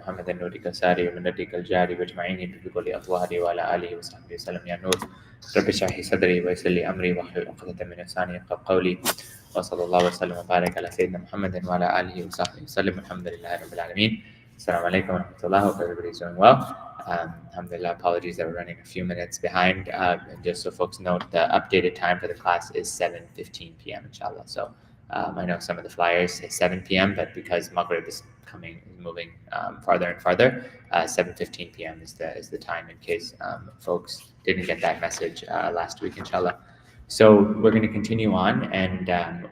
محمد النور كساري ومن نورك الجاري واجمعيني بكل أطواري وعلى آله وصحبه وسلم يا نور رب اشرح لي صدري ويسر لي أمري واحلل عقدة من لساني يفقهوا قولي وصلى الله وسلم وبارك على سيدنا محمد وعلى آله وصحبه وسلم الحمد لله رب العالمين. Assalamu alaikum wa rahmatullah. Hope everybody's doing well. Alhamdulillah, apologies that we're running a few minutes behind. And just so folks note, the updated time for the class is 7:15 p.m. inshallah. So I know some of the flyers say 7 p.m., but because Maghrib is moving farther and farther, 7:15 p.m. is the time in case folks didn't get that message last week, inshallah. So we're going to continue on, and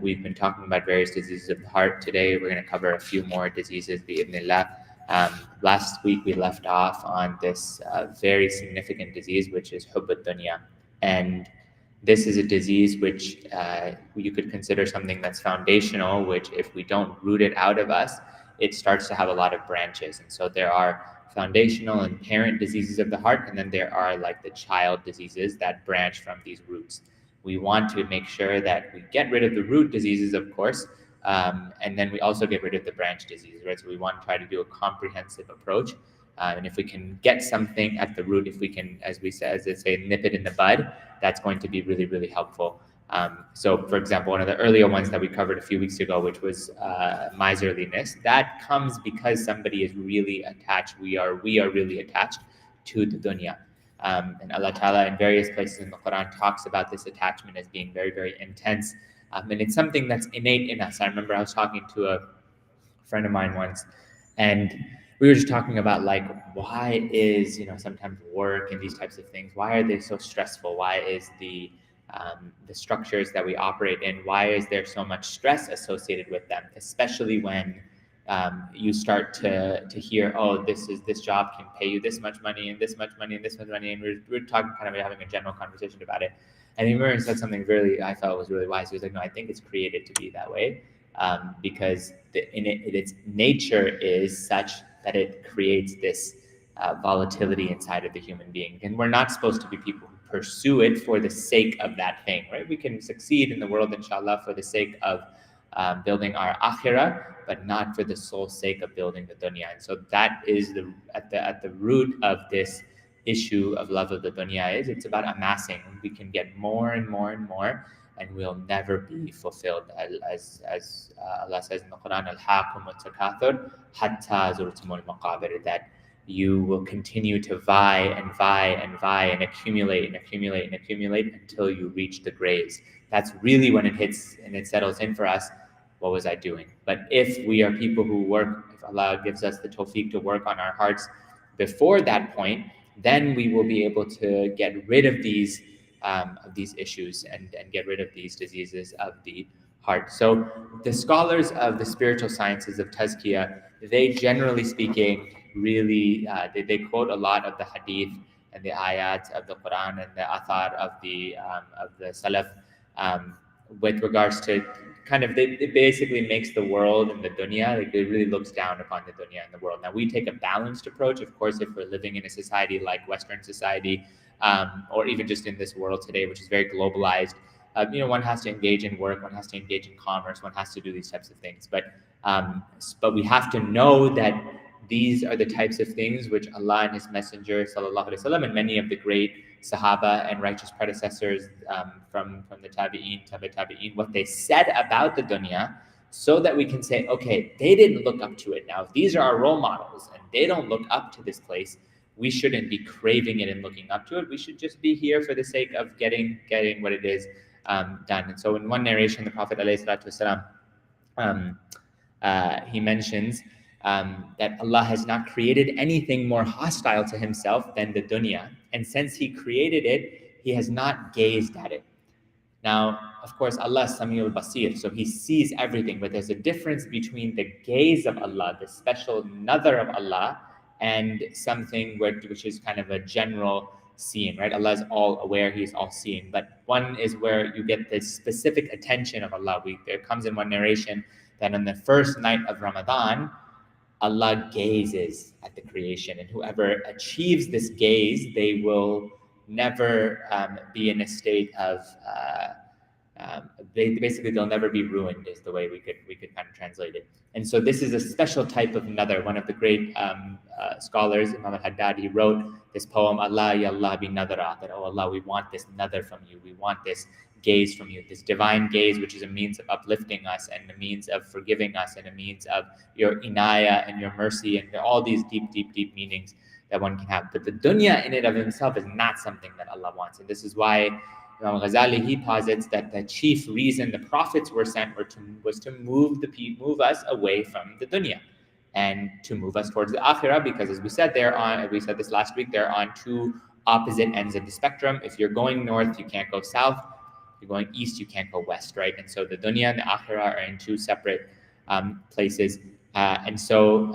we've been talking about various diseases of the heart. Today we're going to cover a few more diseases, bi'idhnillah. Last week we left off on this very significant disease, which is hubb ad-dunya. And this is a disease which you could consider something that's foundational, which if we don't root it out of us, it starts to have a lot of branches. And so there are foundational and parent diseases of the heart, and then there are like the child diseases that branch from these roots. We want to make sure that we get rid of the root diseases, of course, and then we also get rid of the branch diseases, right? So we want to try to do a comprehensive approach. And if we can get something at the root, if we can, as they say, nip it in the bud, that's going to be really, really helpful. So, for example, one of the earlier ones that we covered a few weeks ago, which was miserliness, that comes because somebody is really attached. We are really attached to the dunya. And Allah Ta'ala in various places in the Quran talks about this attachment as being very, very intense. And it's something that's innate in us. I remember I was talking to a friend of mine once, and we were just talking about like, why is, sometimes work and these types of things, why are they so stressful? Why is the structures that we operate in, why is there so much stress associated with them, especially when you start to hear, oh, this job can pay you this much money and this much money and this much money, and we're talking, kind of having a general conversation about it. And he said something really, I thought was really wise. He was like, no, I think it's created to be that way, because its nature is such that it creates this volatility inside of the human being. And we're not supposed to be people who pursue it for the sake of that thing, right? We can succeed in the world, inshallah, for the sake of building our akhirah, but not for the sole sake of building the dunya. And so that is at the root of this issue of love of the dunya. It's about amassing. We can get more and more and more, and we'll never be fulfilled. As Allah says in the Quran, "Al-haakum at-takathur hatta zurtumul maqabir," that you will continue to vie and vie and vie and accumulate and accumulate and accumulate until you reach the graves. That's really when it hits and it settles in for us. What was I doing? But if we are people who work, if Allah gives us the tawfiq to work on our hearts before that point, then we will be able to get rid of these issues and get rid of these diseases of the heart. So the scholars of the spiritual sciences of tazkiyah, they generally speaking, really, they quote a lot of the hadith and the ayat of the Quran and the athar of the Salaf with regards to kind of, it basically makes the world and the dunya, like it really looks down upon the dunya and the world. Now we take a balanced approach. Of course, if we're living in a society like Western society, or even just in this world today, which is very globalized, one has to engage in work, one has to engage in commerce, one has to do these types of things. But we have to know that these are the types of things which Allah and His Messenger sallallahu alaihi wasallam and many of the great Sahaba and righteous predecessors from the tabi'een, what they said about the dunya, so that we can say, okay, they didn't look up to it. Now, if these are our role models and they don't look up to this place, we shouldn't be craving it and looking up to it. We should just be here for the sake of getting what it is done. And so in one narration, the Prophet ﷺ, he mentions that Allah has not created anything more hostile to Himself than the dunya. And since He created it, He has not gazed at it. Now, of course, Allah is Samiul Basir, so He sees everything, but there's a difference between the gaze of Allah, the special nazar of Allah, and something which is kind of a general seeing, right? Allah is all aware, He is all seeing. But one is where you get this specific attention of Allah. There comes in one narration that on the first night of Ramadan, Allah gazes at the creation, and whoever achieves this gaze, they will never be in a state of basically they'll never be ruined is the way we could kind of translate it. And so this is a special type of nadar. One of the great scholars, Imam al-Haddad, he wrote this poem, Allah ya Allah bi nadara, that, oh Allah, we want this nadar from you. We want this gaze from you, this divine gaze, which is a means of uplifting us and a means of forgiving us and a means of your inaya and your mercy and all these deep, deep, deep meanings that one can have. But the dunya in it of itself is not something that Allah wants. And this is why Imam Ghazali, he posits that the chief reason the prophets were sent was to move us away from the dunya and to move us towards the akhirah, because as we said this last week, they're on two opposite ends of the spectrum. If you're going north, you can't go south. If you're going east, you can't go west, right? And so the dunya and the akhirah are in two separate places. And so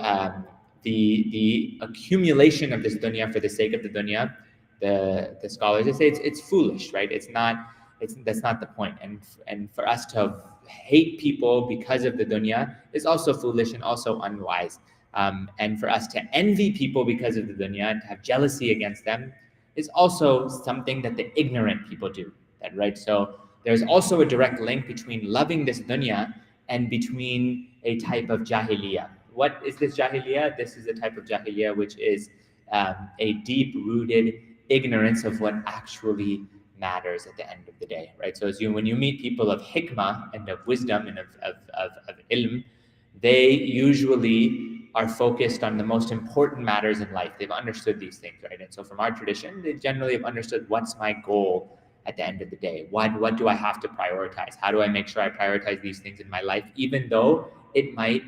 the accumulation of this dunya for the sake of the dunya, the scholars, they say it's foolish, right? That's not the point. And for us to hate people because of the dunya is also foolish and also unwise. And for us to envy people because of the dunya and to have jealousy against them is also something that the ignorant people do, right? So there's also a direct link between loving this dunya and between a type of jahiliyyah. What is this jahiliyyah? This is a type of jahiliyyah which is a deep-rooted ignorance of what actually matters at the end of the day, right? So when you meet people of hikmah and of wisdom and of ilm, they usually are focused on the most important matters in life. They've understood these things, right? And so from our tradition, they generally have understood what's my goal at the end of the day. What do I have to prioritize? How do I make sure I prioritize these things in my life, even though it might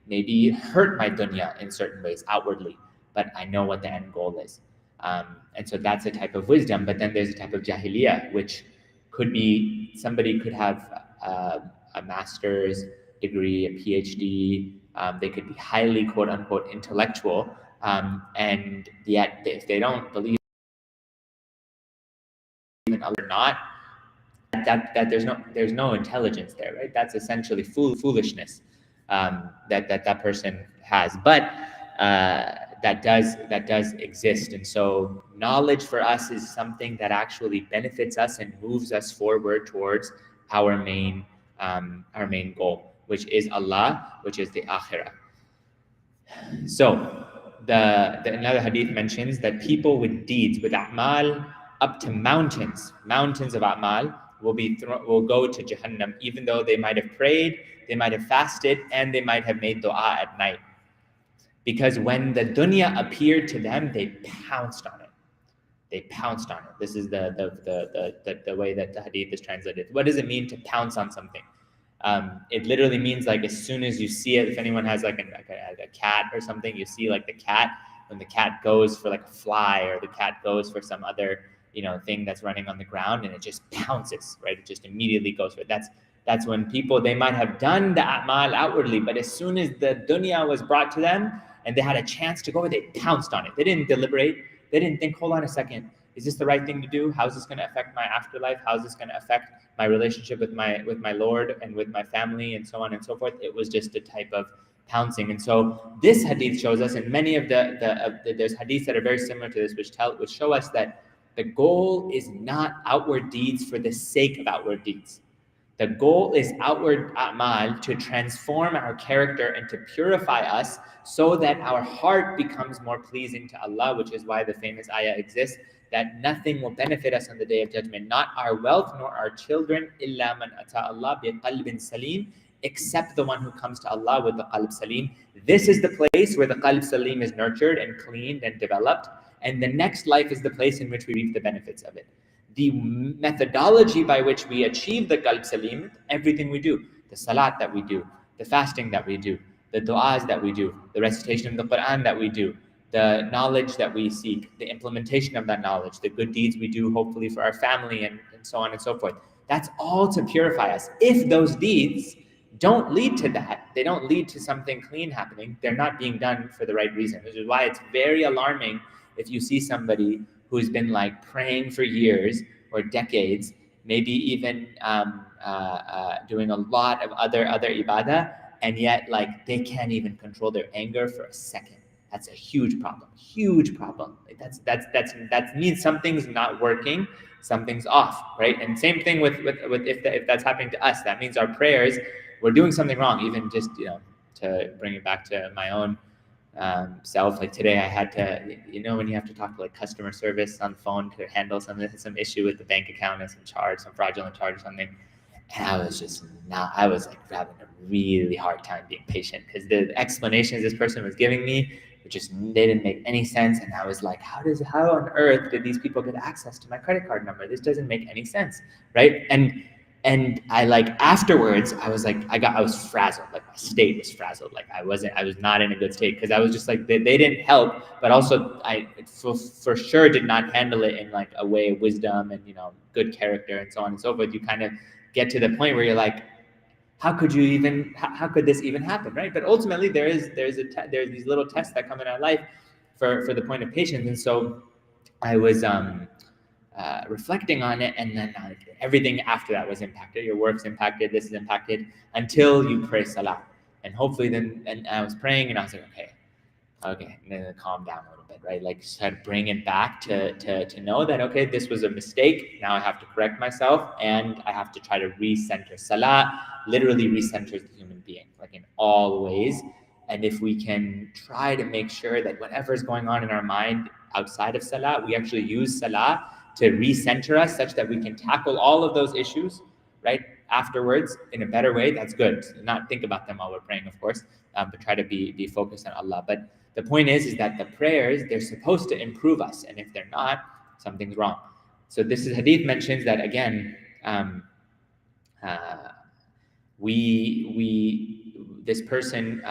maybe hurt my dunya in certain ways outwardly, but I know what the end goal is. And so that's a type of wisdom. But then there's a type of jahiliyyah, which could be somebody could have a master's degree, a PhD. They could be highly, quote unquote, intellectual. And yet, if they don't believe in Allah or not, that there's no intelligence there, right? That's essentially foolishness that person has. But that does exist. And so knowledge for us is something that actually benefits us and moves us forward towards our main goal, which is Allah, which is the akhirah. So another hadith mentions that people with deeds, with a'mal, up to mountains of a'mal, will go to Jahannam, even though they might have prayed, they might have fasted, and they might have made dua at night. Because when the dunya appeared to them, they pounced on it. This is the way that the hadith is translated. What does it mean to pounce on something? It literally means like as soon as you see it, if anyone has like a cat or something, you see like the cat, when the cat goes for like a fly or the cat goes for some other thing that's running on the ground, and it just pounces, right? It just immediately goes for it. That's when people, they might have done the a'mal outwardly, but as soon as the dunya was brought to them and they had a chance to go, they pounced on it. They didn't deliberate. They didn't think, hold on a second, is this the right thing to do? How's this going to affect my afterlife? How's this going to affect my relationship with my Lord and with my family, and so on and so forth? It was just a type of pouncing. And so this hadith shows us, and many of there's hadiths that are very similar to this, which show us that the goal is not outward deeds for the sake of outward deeds. The goal is outward a'mal to transform our character and to purify us so that our heart becomes more pleasing to Allah, which is why the famous ayah exists, that nothing will benefit us on the Day of Judgment, not our wealth nor our children, إِلَّا مَنْ أَتَى اللَّهَ بِقَلْبٍ سَلِيمٍ, except the one who comes to Allah with the qalb salim. This is the place where the qalb salim is nurtured and cleaned and developed, and the next life is the place in which we reap the benefits of it. The methodology by which we achieve the qalb salim, everything we do, the salat that we do, the fasting that we do, the du'as that we do, the recitation of the Quran that we do, the knowledge that we seek, the implementation of that knowledge, the good deeds we do, hopefully for our family, and so on and so forth. That's all to purify us. If those deeds don't lead to that, they don't lead to something clean happening, they're not being done for the right reason, which is why it's very alarming if you see somebody who's been like praying for years or decades, maybe even doing a lot of other ibadah, and yet like they can't even control their anger for a second. That's a huge problem. That means something's not working. something's off, right? And same thing with if that's happening to us, that means our prayers, we're doing something wrong. Even just, to bring it back to my own self, like today I had to, when you have to talk to like customer service on the phone to handle some issue with the bank account and some fraudulent charge or something. And I was like having a really hard time being patient because the explanations this person was giving me they didn't make any sense. And I was like, how on earth did these people get access to my credit card number? This doesn't make any sense, right? And I like afterwards, I was like, I was frazzled. Like my state was frazzled. Like I was not in a good state because I was just like, they didn't help, but also I for sure did not handle it in like a way of wisdom and, good character and so on and so forth. You kind of get to the point where you're like, how could this even happen, right? But ultimately there's these little tests that come in our life for the point of patience. And so I was reflecting on it, and then everything after that was impacted. Your work's impacted, this is impacted, until you pray salah. And hopefully then, and I was praying and I was like, okay, and then calm down a little bit, right? Like try to bring it back to know that, okay, this was a mistake. Now I have to correct myself, and I have to try to recenter. Salah literally recenters the human being, like in all ways. And if we can try to make sure that whatever is going on in our mind outside of salah, we actually use salah to recenter us such that we can tackle all of those issues, right, afterwards in a better way, that's good. Not think about them while we're praying, of course, but try to be focused on Allah. But the point is that the prayers, they're supposed to improve us, and if they're not, something's wrong. So this hadith mentions that again, this person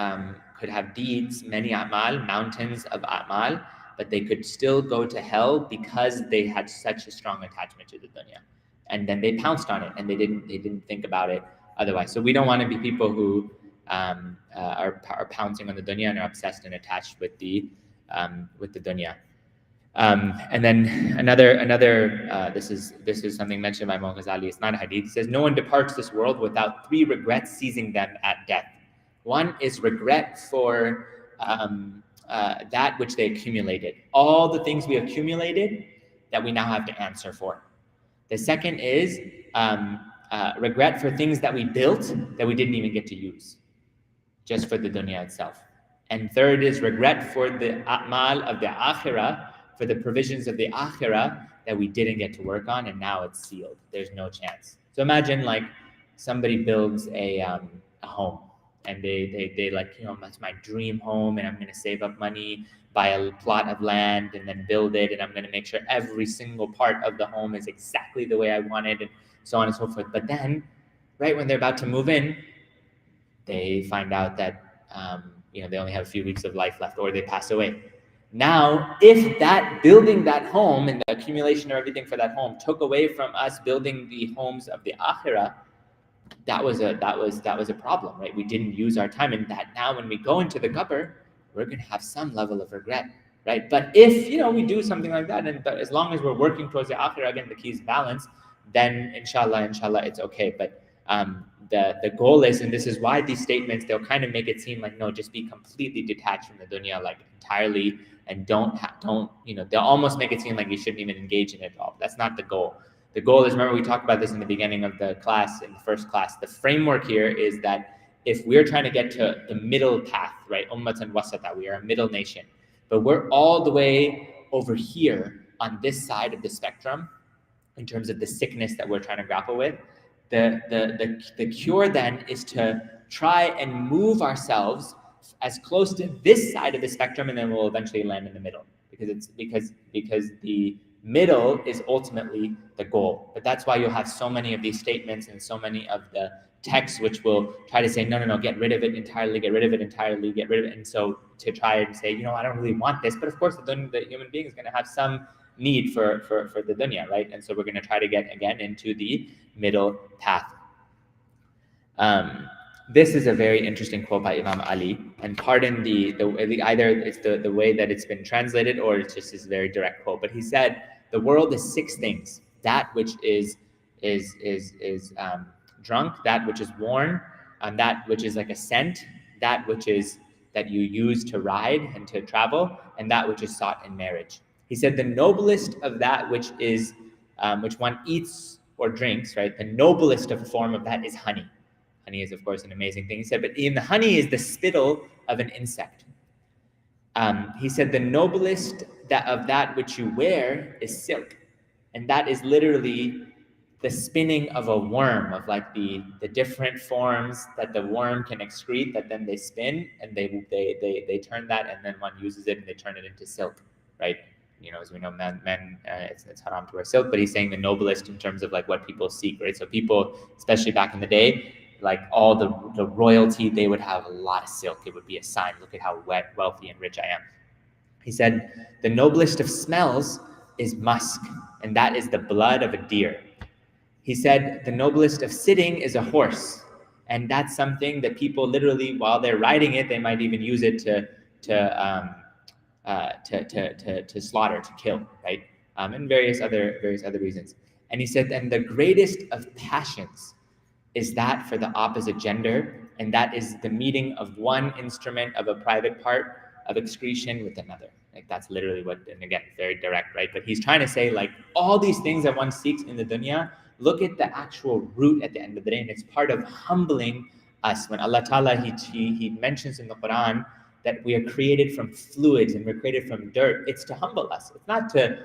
could have deeds, many a'mal, mountains of a'mal, but they could still go to hell because they had such a strong attachment to the dunya. And then they pounced on it, and they didn't think about it otherwise. So we don't want to be people who are pouncing on the dunya and are obsessed and attached with the dunya. And then another this is something mentioned by Imam Ghazali. It's not a hadith. It says, no one departs this world without 3 regrets seizing them at death. One is regret for that which they accumulated, all the things we accumulated that we now have to answer for. The second is regret for things that we built that we didn't even get to use, just for the dunya itself. And third is regret for the a'mal of the akhirah, for the provisions of the akhirah that we didn't get to work on, and now it's sealed. There's no chance. So imagine like somebody builds a home, and they like, that's my dream home, and I'm going to save up money, buy a plot of land, and then build it, and I'm going to make sure every single part of the home is exactly the way I want it, and so on and so forth. But then, right when they're about to move in, they find out that they only have a few weeks of life left, or they pass away. Now, if that building that home and the accumulation of everything for that home took away from us building the homes of the akhirah, that was a problem, right? We didn't use our time, and that now when we go into the qabr, we're going to have some level of regret, right? But if we do something like that, and as long as we're working towards the akhirah, again the key is balance, then inshallah it's okay. But the goal is, and this is why these statements, they'll kind of make it seem like, no, just be completely detached from the dunya, like entirely, and don't they'll almost make it seem like you shouldn't even engage in it at all. That's not the goal. The goal is, remember we talked about this in the beginning of the class, in the first class, the framework here is that if we're trying to get to the middle path, right, ummatan wasata, we are a middle nation, but we're all the way over here on this side of the spectrum in terms of the sickness that we're trying to grapple with, the cure then is to try and move ourselves as close to this side of the spectrum, and then we'll eventually land in the middle, because the middle is ultimately the goal. But that's why you'll have so many of these statements and so many of the texts which will try to say, no, get rid of it entirely, get rid of it entirely, get rid of it. And so to try and say, I don't really want this, but of course the human being is going to have some need for the dunya, right? And so we're going to try to get again into the middle path. This is a very interesting quote by Imam Ali, and pardon the either it's the way that it's been translated, or it's just this very direct quote. But he said, the world is 6 things: that which is drunk, that which is worn, that which is like a scent, that which is that you use to ride and to travel, and that which is sought in marriage. He said the noblest of that which is which one eats or drinks, right? The noblest of form of that is honey. Honey is, of course, an amazing thing. He said, but in the honey is the spittle of an insect. He said, the noblest of that which you wear is silk. And that is literally the spinning of a worm, of like the different forms that the worm can excrete, that then they spin and they turn that, and then one uses it and they turn it into silk, right? As we know, men it's haram to wear silk, but he's saying the noblest in terms of like what people seek, right? So people, especially back in the day, like all the royalty, they would have a lot of silk. It would be a sign, look at how wealthy and rich I am. He said, the noblest of smells is musk, and that is the blood of a deer. He said, the noblest of sitting is a horse, and that's something that people literally, while they're riding it, they might even use it to slaughter, to kill, right? And various other reasons. And he said, and the greatest of passions is that for the opposite gender, and that is the meeting of one instrument of a private part of excretion with another. Like that's literally what, and again, very direct, right? But he's trying to say, like, all these things that one seeks in the dunya, look at the actual root at the end of the day, and it's part of humbling us. When Allah Ta'ala, he mentions in the Quran that we are created from fluids and we're created from dirt, it's to humble us. It's not to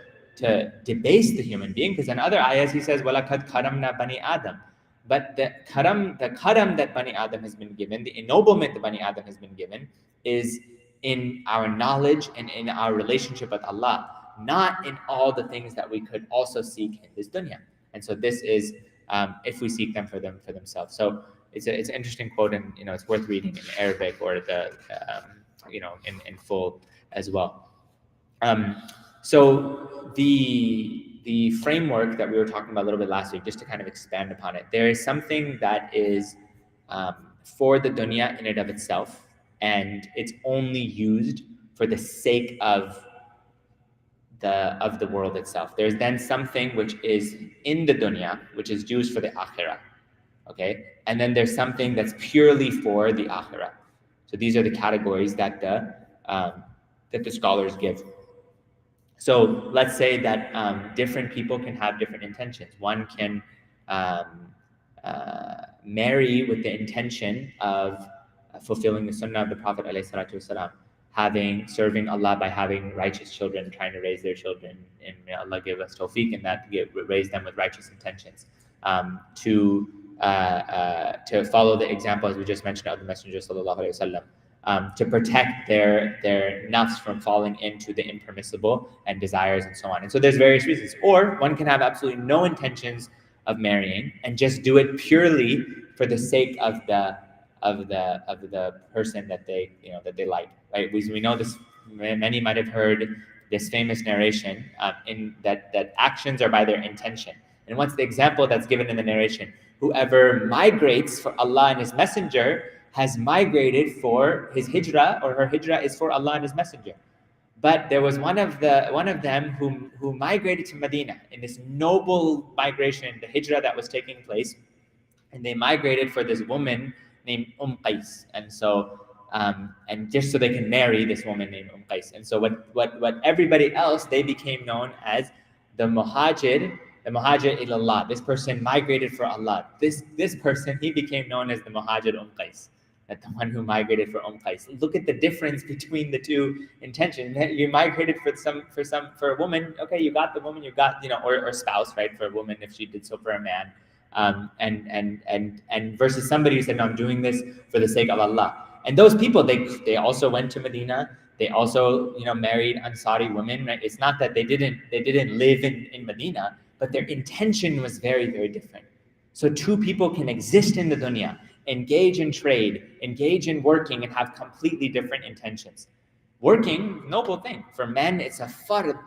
debase the human being, because in other ayahs he says, وَلَقَدْ كَرَمْنَا بَنِي Adam. But the karam that Bani Adam has been given, the ennoblement that Bani Adam has been given, is in our knowledge and in our relationship with Allah, not in all the things that we could also seek in this dunya. And so this is if we seek them for themselves. So it's an interesting quote, and it's worth reading in Arabic or the in full as well. So the framework that we were talking about a little bit last week, just to kind of expand upon it, there is something that is for the dunya in and of itself, and it's only used for the sake of the world itself. There's then something which is in the dunya, which is used for the akhirah, okay? And then there's something that's purely for the akhirah. So these are the categories that the scholars give. So let's say that different people can have different intentions. One can marry with the intention of fulfilling the sunnah of the Prophet ﷺ, serving Allah by having righteous children, trying to raise their children, and may Allah give us tawfiq in that, raise them with righteous intentions. To follow the example, as we just mentioned, of the Messenger sallallahu alaihi wasallam. To protect their nafs from falling into the impermissible and desires and so on. And so there's various reasons. Or one can have absolutely no intentions of marrying and just do it purely for the sake of the person that they like. Right? We know this. Many might have heard this famous narration in that actions are by their intention. And what's the example that's given in the narration? Whoever migrates for Allah and His Messenger has migrated for his hijrah, or her hijrah is for Allah and His Messenger. But there was one of them who migrated to Medina in this noble migration, the hijrah that was taking place, and they migrated for this woman named Qais. And so and just so they can marry this woman named Qais. And so what everybody else, they became known as the muhajir ilallah. This person migrated for Allah. This person, he became known as the muhajir Qais. That the one who migrated for Qais. Look at the difference between the two intentions. You migrated for a woman. Okay, you got the woman. You got or spouse, right? For a woman, if she did so for a man, and versus somebody who said, no, I'm doing this for the sake of Allah. And those people, they also went to Medina. They also married Ansari women. Right? It's not that they didn't live in Medina, but their intention was very, very different. So two people can exist in the dunya, engage in trade, engage in working, and have completely different intentions. Working, noble thing. For men, it's a fard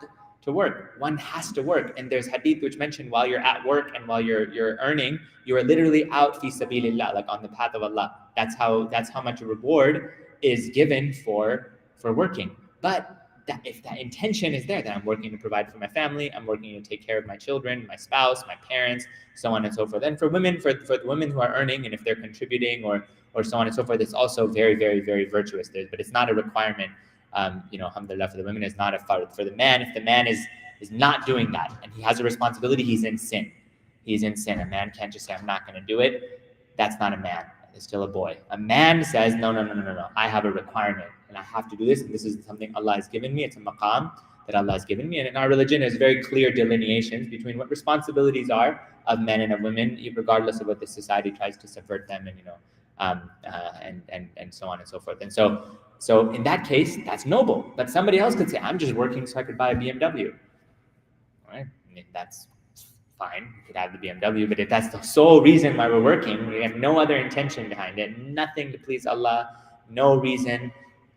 to work. One has to work. And there's hadith which mention while you're at work and while you're earning, you are literally out fi sabilillah, like on the path of Allah. That's how much reward is given for working. But if that intention is there, that I'm working to provide for my family, I'm working to take care of my children, my spouse, my parents, so on and so forth. And for women, for the women who are earning, and if they're contributing or so on and so forth, it's also very, very, very virtuous. But it's not a requirement. Alhamdulillah, for the women, it's not a fard. For the man, if the man is is not doing that, and he has a responsibility, he's in sin. He's in sin. A man can't just say, I'm not going to do it. That's not a man. It's still a boy. A man says, no. I have a requirement, and I have to do this, and this is something Allah has given me. It's a maqam that Allah has given me. And in our religion, there's very clear delineations between what responsibilities are of men and of women, regardless of what the society tries to subvert them, and and so on and so forth. And so in that case, that's noble. But somebody else could say, I'm just working so I could buy a BMW. Right? I mean, that's fine. You could have the BMW, but if that's the sole reason why we're working, we have no other intention behind it, nothing to please Allah, no reason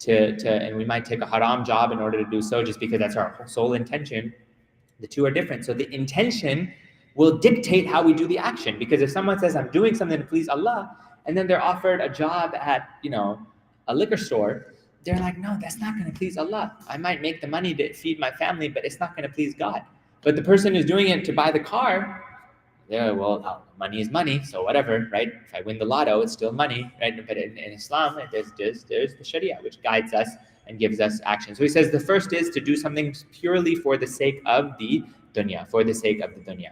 and we might take a haram job in order to do so just because that's our sole intention. The two are different. So the intention will dictate how we do the action, because if someone says, I'm doing something to please Allah, and then they're offered a job at, a liquor store, they're like, no, that's not going to please Allah. I might make the money to feed my family, but it's not going to please God. But the person who's doing it to buy the car, money is money, so whatever, right? If I win the lotto, it's still money, right? But in Islam, there's the Sharia, which guides us and gives us action. So he says the first is to do something purely for the sake of the dunya, for the sake of the dunya.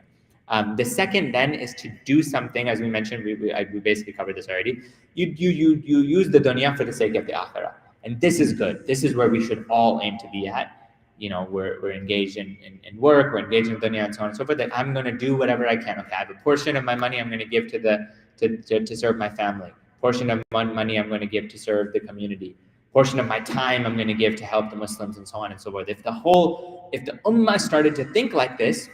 The second then is to do something, as we mentioned, we basically covered this already. You use the dunya for the sake of the akhirah. And this is good. This is where we should all aim to be at. We're engaged in work, we're engaged in dunya and so on and so forth, that I'm going to do whatever I can. Okay, I have a portion of my money I'm going to give to serve my family. Portion of my money I'm going to give to serve the community. Portion of my time I'm going to give to help the Muslims and so on and so forth. If the ummah started to think like this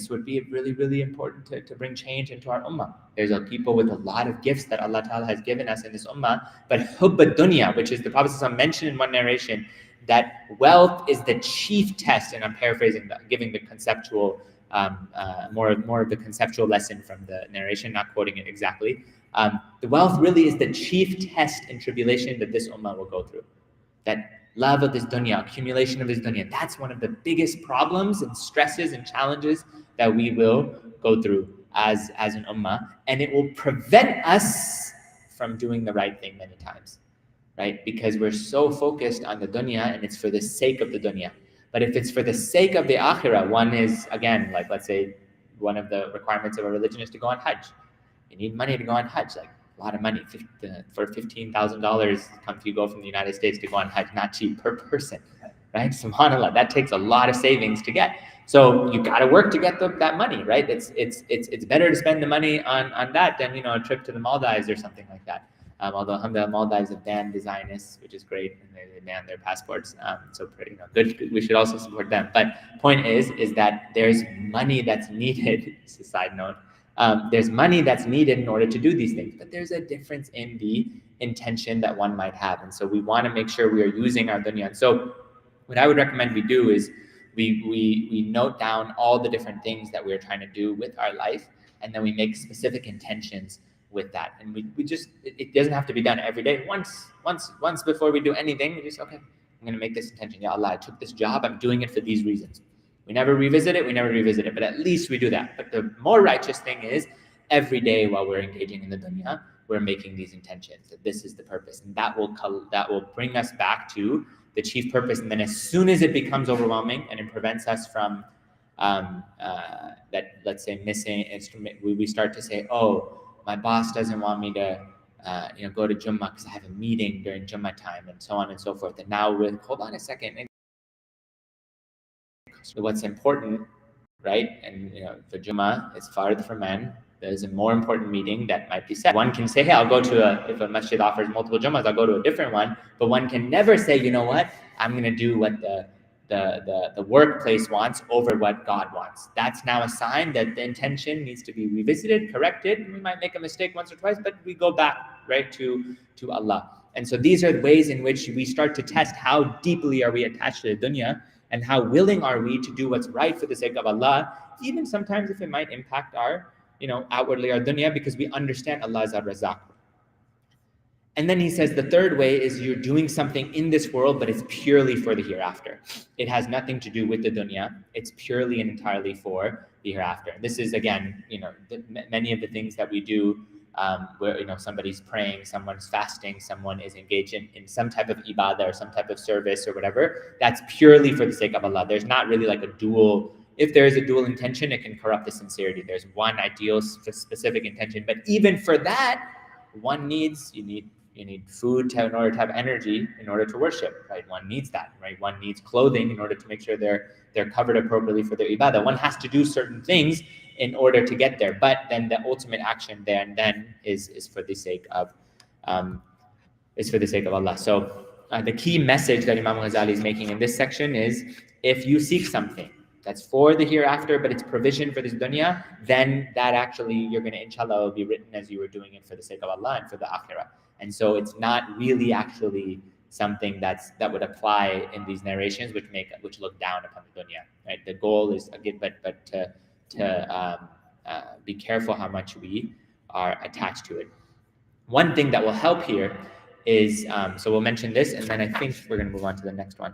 would be really, really important to bring change into our ummah. There's people with a lot of gifts that Allah Ta'ala has given us in this ummah, but hubb dunya, which is the Prophet mentioned in one narration, that wealth is the chief test, and I'm paraphrasing, giving the conceptual, more of the conceptual lesson from the narration, not quoting it exactly. The wealth really is the chief test and tribulation that this ummah will go through. That love of this dunya, accumulation of this dunya, that's one of the biggest problems and stresses and challenges that we will go through as an ummah, and it will prevent us from doing the right thing many times. Right? Because we're so focused on the dunya, and it's for the sake of the dunya. But if it's for the sake of the akhirah, one is, again, like let's say one of the requirements of a religion is to go on hajj. You need money to go on hajj, like a lot of money. For $15,000, if you go from the United States to go on hajj, not cheap per person, right? SubhanAllah, that takes a lot of savings to get. So you got to work to get that money, right? It's better to spend the money on that than a trip to the Maldives or something like that. Although alhamdulillah, Maldives have banned the Zionists, which is great, and they banned their passports. So pretty, good. We should also support them. But point is that there's money that's needed. It's a side note. There's money that's needed in order to do these things, but there's a difference in the intention that one might have, and so we want to make sure we are using our dunya. And so, what I would recommend we do is we note down all the different things that we're trying to do with our life, and then we make specific intentions with that. And we just, it doesn't have to be done every day. Once before we do anything, we just, okay, I'm going to make this intention. Ya Allah, I took this job. I'm doing it for these reasons. We never revisit it, but at least we do that. But the more righteous thing is every day while we're engaging in the dunya, we're making these intentions that this is the purpose. And that will bring us back to the chief purpose. And then as soon as it becomes overwhelming and it prevents us from that, let's say, missing instrument, we start to say, oh, my boss doesn't want me to, go to Jummah because I have a meeting during Jummah time, and so on and so forth. And now hold on a second. So what's important, right? And for Jummah, it's fard for men. There's a more important meeting that might be set. One can say, hey, I'll go to if a masjid offers multiple Jummahs, I'll go to a different one. But one can never say, you know what, I'm going to do what the workplace wants over what God wants. That's now a sign that the intention needs to be revisited, corrected. We might make a mistake once or twice, but we go back, right, to Allah. And so these are ways in which we start to test how deeply are we attached to the dunya, and how willing are we to do what's right for the sake of Allah, even sometimes if it might impact our, outwardly our dunya, because we understand Allah is Ar-Razzaq. And then he says the third way is you're doing something in this world, but it's purely for the hereafter. It has nothing to do with the dunya. It's purely and entirely for the hereafter. This is, again, many of the things that we do where somebody's praying, someone's fasting, someone is engaged in some type of ibadah or some type of service or whatever, that's purely for the sake of Allah. There's not really like a dual. If there is a dual intention, it can corrupt the sincerity. There's one ideal specific intention, but even for that, you need food in order to have energy in order to worship, right? One needs that, right? One needs clothing in order to make sure they're covered appropriately for their ibadah. One has to do certain things in order to get there, but then the ultimate action there and then is for the sake of Allah. So the key message that Imam Ghazali is making in this section is, if you seek something that's for the hereafter, but it's provision for this dunya, then that actually, you're going to, inshallah, will be written as you were doing it for the sake of Allah and for the akhirah. And so it's not really actually something that would apply in these narrations, which look down upon the dunya. Right? The goal is again, but to be careful how much we are attached to it. One thing that will help here is, so we'll mention this, and then I think we're going to move on to the next one.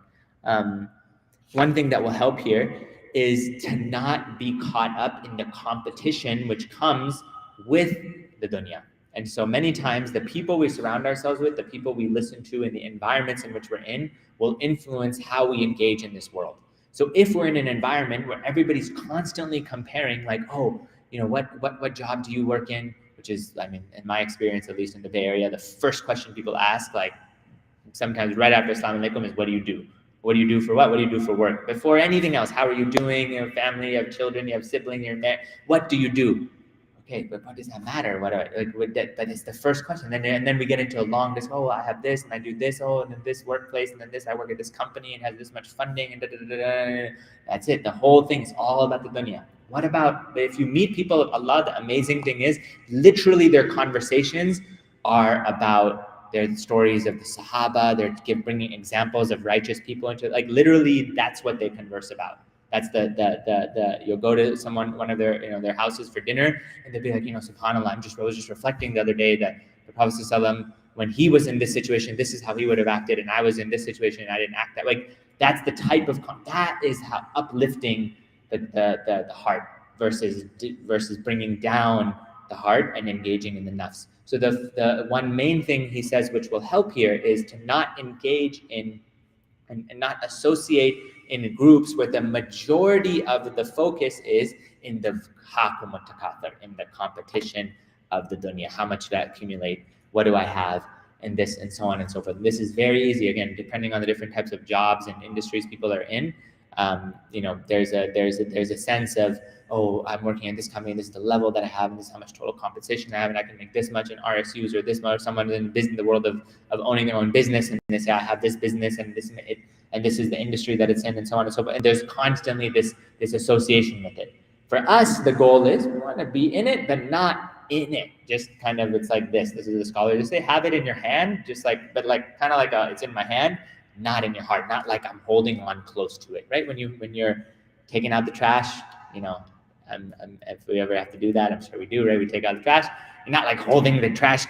One thing that will help here is to not be caught up in the competition which comes with the dunya. And so many times the people we surround ourselves with, the people we listen to, and the environments in which we're in will influence how we engage in this world. So if we're in an environment where everybody's constantly comparing, like, oh, what job do you work in? Which is, I mean, in my experience, at least in the Bay Area, the first question people ask, like sometimes right after Assalamu alaikum, is, what do you do? What do you do for what? What do you do for work? Before anything else, how are you doing? You have family, you have children, you have siblings, you're married. What do you do? Okay, but what does that matter? But it's the first question. And then we get into a long list. Oh, I have this and I do this. Oh, and then this workplace, and then this, I work at this company and has this much funding, and that's it. The whole thing is all about the dunya. What about if you meet people of Allah? The amazing thing is, literally their conversations are about their stories of the Sahaba. They're bringing examples of righteous people into, like, literally that's what they converse about. That's the you'll go to one of their houses for dinner, and they'll be like, subhanAllah, I was just reflecting the other day that the Prophet ﷺ, when he was in this situation, this is how he would have acted, and I was in this situation and I didn't act that way. Like, that's the type of, that is how uplifting the heart versus bringing down the heart and engaging in the nafs. So the one main thing he says which will help here is to not engage in and not associate in groups where the majority of the focus is in the hakum takathur, in the competition of the dunya. How much did I accumulate? What do I have? And this, and so on and so forth. And this is very easy, again, depending on the different types of jobs and industries people are in. There's a sense of, oh, I'm working at this company, this is the level that I have, and this is how much total compensation I have, and I can make this much in RSUs, or this much. Someone in the world of owning their own business, and they say, I have this business, and this is the industry that it's in, and so on and so forth. And there's constantly this association with it. For us, the goal is, we want to be in it, but not in it. Just kind of, it's like this. This is the scholar just say, have it in your hand, just like, but like kind of like it's in my hand, not in your heart, not like I'm holding on close to it, right? When you're taking out the trash, if we ever have to do that, I'm sure we do, right? We take out the trash. You're not like holding the trash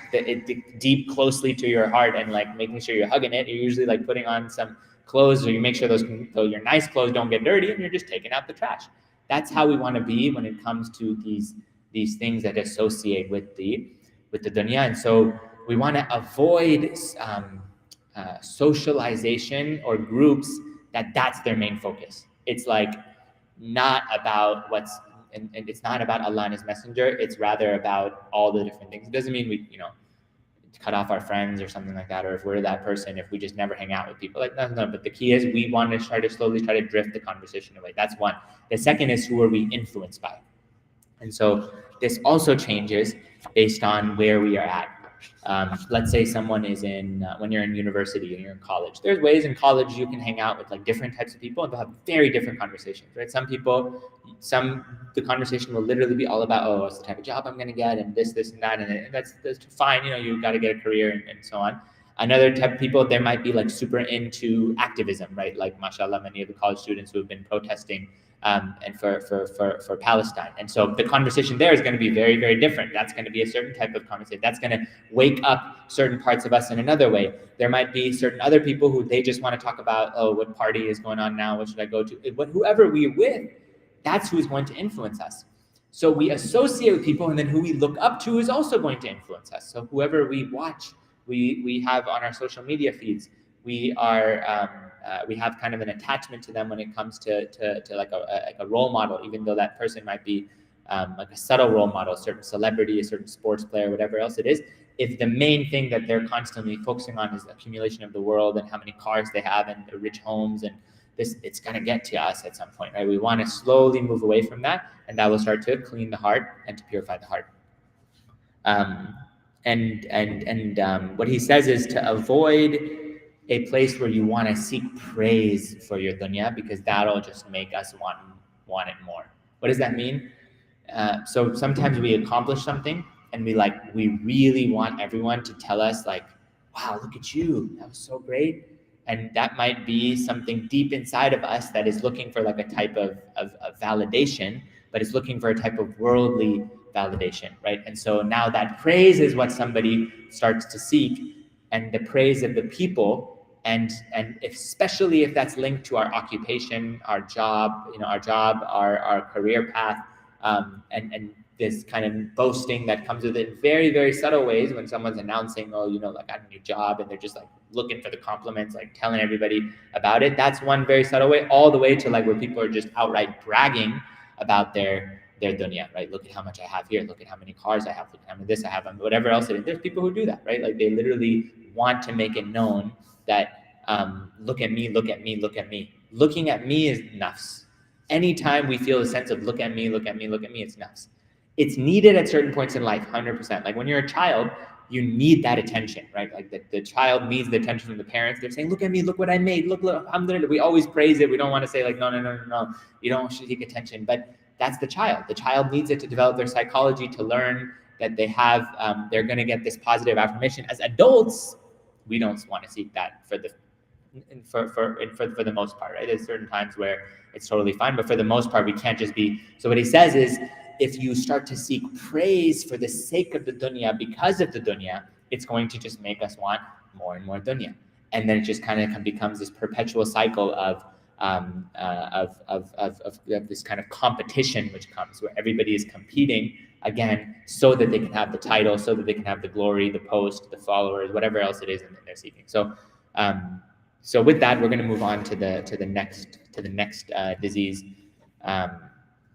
deep closely to your heart and like making sure you're hugging it. You're usually like putting on some clothes, or you make sure your nice clothes don't get dirty, and you're just taking out the trash. That's how we want to be when it comes to these things that associate with the dunya. And so we want to avoid socialization or groups that's their main focus. It's like not about and it's not about Allah and His Messenger. It's rather about all the different things. It doesn't mean we cut off our friends or something like that, or if we're that person, if we just never hang out with people, like no. But the key is we want to slowly try to drift the conversation away. That's one. The second is, who are we influenced by? And so this also changes based on where we are at. Let's say someone is when you're in university and you're in college. There's ways in college you can hang out with like different types of people and they'll have very different conversations, right? Some people, the conversation will literally be all about, oh, what's the type of job I'm going to get, and this and that, and that's fine. You've got to get a career and so on. Another type of people, there might be like super into activism, right? Like, mashallah, many of the college students who have been protesting and for Palestine. And so the conversation there is going to be very, very different. That's going to be a certain type of conversation. That's going to wake up certain parts of us in another way. There might be certain other people who they just want to talk about, oh, what party is going on now? What should I go to? Whoever we're with, that's who's going to influence us. So we associate with people, and then who we look up to is also going to influence us. So whoever we watch, we have on our social media feeds, we have kind of an attachment to them when it comes to like a role model, even though that person might be like a subtle role model, a certain celebrity, a certain sports player, whatever else it is. If the main thing that they're constantly focusing on is the accumulation of the world and how many cars they have and the rich homes and this, it's going to get to us at some point, right? We want to slowly move away from that, and that will start to clean the heart and to purify the heart. What he says is to avoid a place where you want to seek praise for your dunya, because that'll just make us want it more. What does that mean? So sometimes we accomplish something and we really want everyone to tell us like, wow, look at you, that was so great. And that might be something deep inside of us that is looking for like a type of validation, but it's looking for a type of worldly validation, right? And so now that praise is what somebody starts to seek, and the praise of the people, and especially if that's linked to our occupation, our job, our career path, and this kind of boasting that comes with it in very, very subtle ways when someone's announcing, oh, like I have a new job, and they're just like looking for the compliments, like telling everybody about it. That's one very subtle way, all the way to like where people are just outright bragging about their dunya, right? Look at how much I have here. Look at how many cars I have. Look at how many this I have, and whatever else it is. There's people who do that, right? Like they literally want to make it known that look at me, look at me, look at me. Looking at me is nafs. Anytime we feel a sense of look at me, look at me, look at me, it's nafs. It's needed at certain points in life, 100%. Like when you're a child, you need that attention, right? Like the child needs the attention from the parents. They're saying, look at me, look what I made, look, alhamdulillah. We always praise it. We don't want to say like, no. You don't seek attention, but that's the child. The child needs it to develop their psychology, to learn that they have, they're going to get this positive affirmation. As adults, we don't want to seek that for the most part, right? There's certain times where it's totally fine, but for the most part, we can't just be. So what he says is, if you start to seek praise for the sake of the dunya, because of the dunya, it's going to just make us want more and more dunya, and then it just kind of becomes this perpetual cycle of this kind of competition, which comes where everybody is competing again, so that they can have the title, so that they can have the glory, the post, the followers, whatever else it is that they're seeking. So, so with that, we're going to move on to the next disease.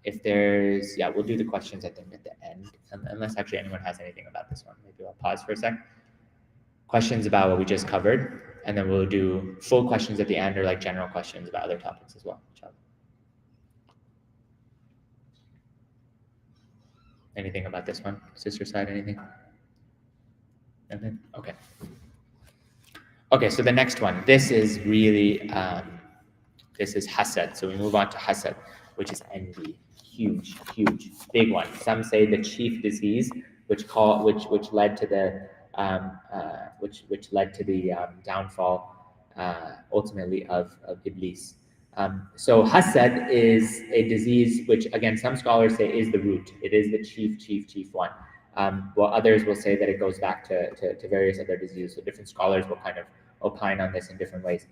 If there's, we'll do the questions, I think, at the end, unless actually anyone has anything about this one. Maybe I'll pause for a sec. Questions about what we just covered, and then we'll do full questions at the end, or like general questions about other topics as well. Anything about this one? Sister side, anything? Nothing? Okay, so the next one. This is really, this is hasad. So we move on to hasad, which is envy. Huge, big one. Some say the chief disease, which led to the downfall, ultimately of Iblis. So hasad is a disease which, again, some scholars say is the root. It is the chief one. While others will say that it goes back to various other diseases. So different scholars will kind of opine on this in different ways.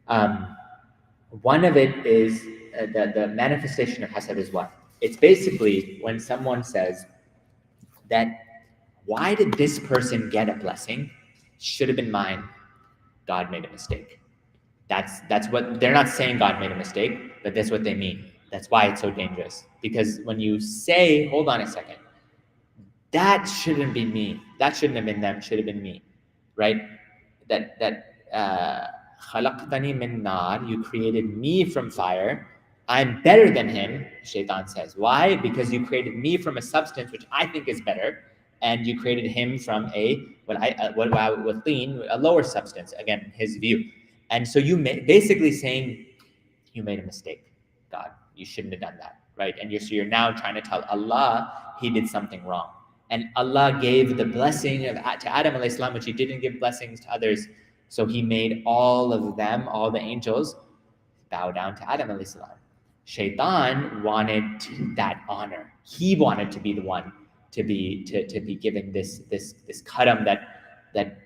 One of it is the manifestation of hasad is what? It's basically when someone says that, why did this person get a blessing? Should have been mine. God made a mistake. That's what they're not saying. God made a mistake, but that's what they mean. That's why it's so dangerous. Because when you say, hold on a second, that shouldn't be me. That shouldn't have been them. Should have been me, right? Khalaqtani min nar, you created me from fire. I'm better than him, Shaitan says. Why? Because you created me from a substance which I think is better, and you created him from a lower substance. Again, his view. And so basically saying, you made a mistake, God. You shouldn't have done that, right? And you're now trying to tell Allah he did something wrong. And Allah gave the blessing to Adam alayhi salam, which he didn't give blessings to others. So he made all of them, all the angels, bow down to Adam alayhi salam. Shaitan wanted that honor. He wanted to be the one to be given this karam that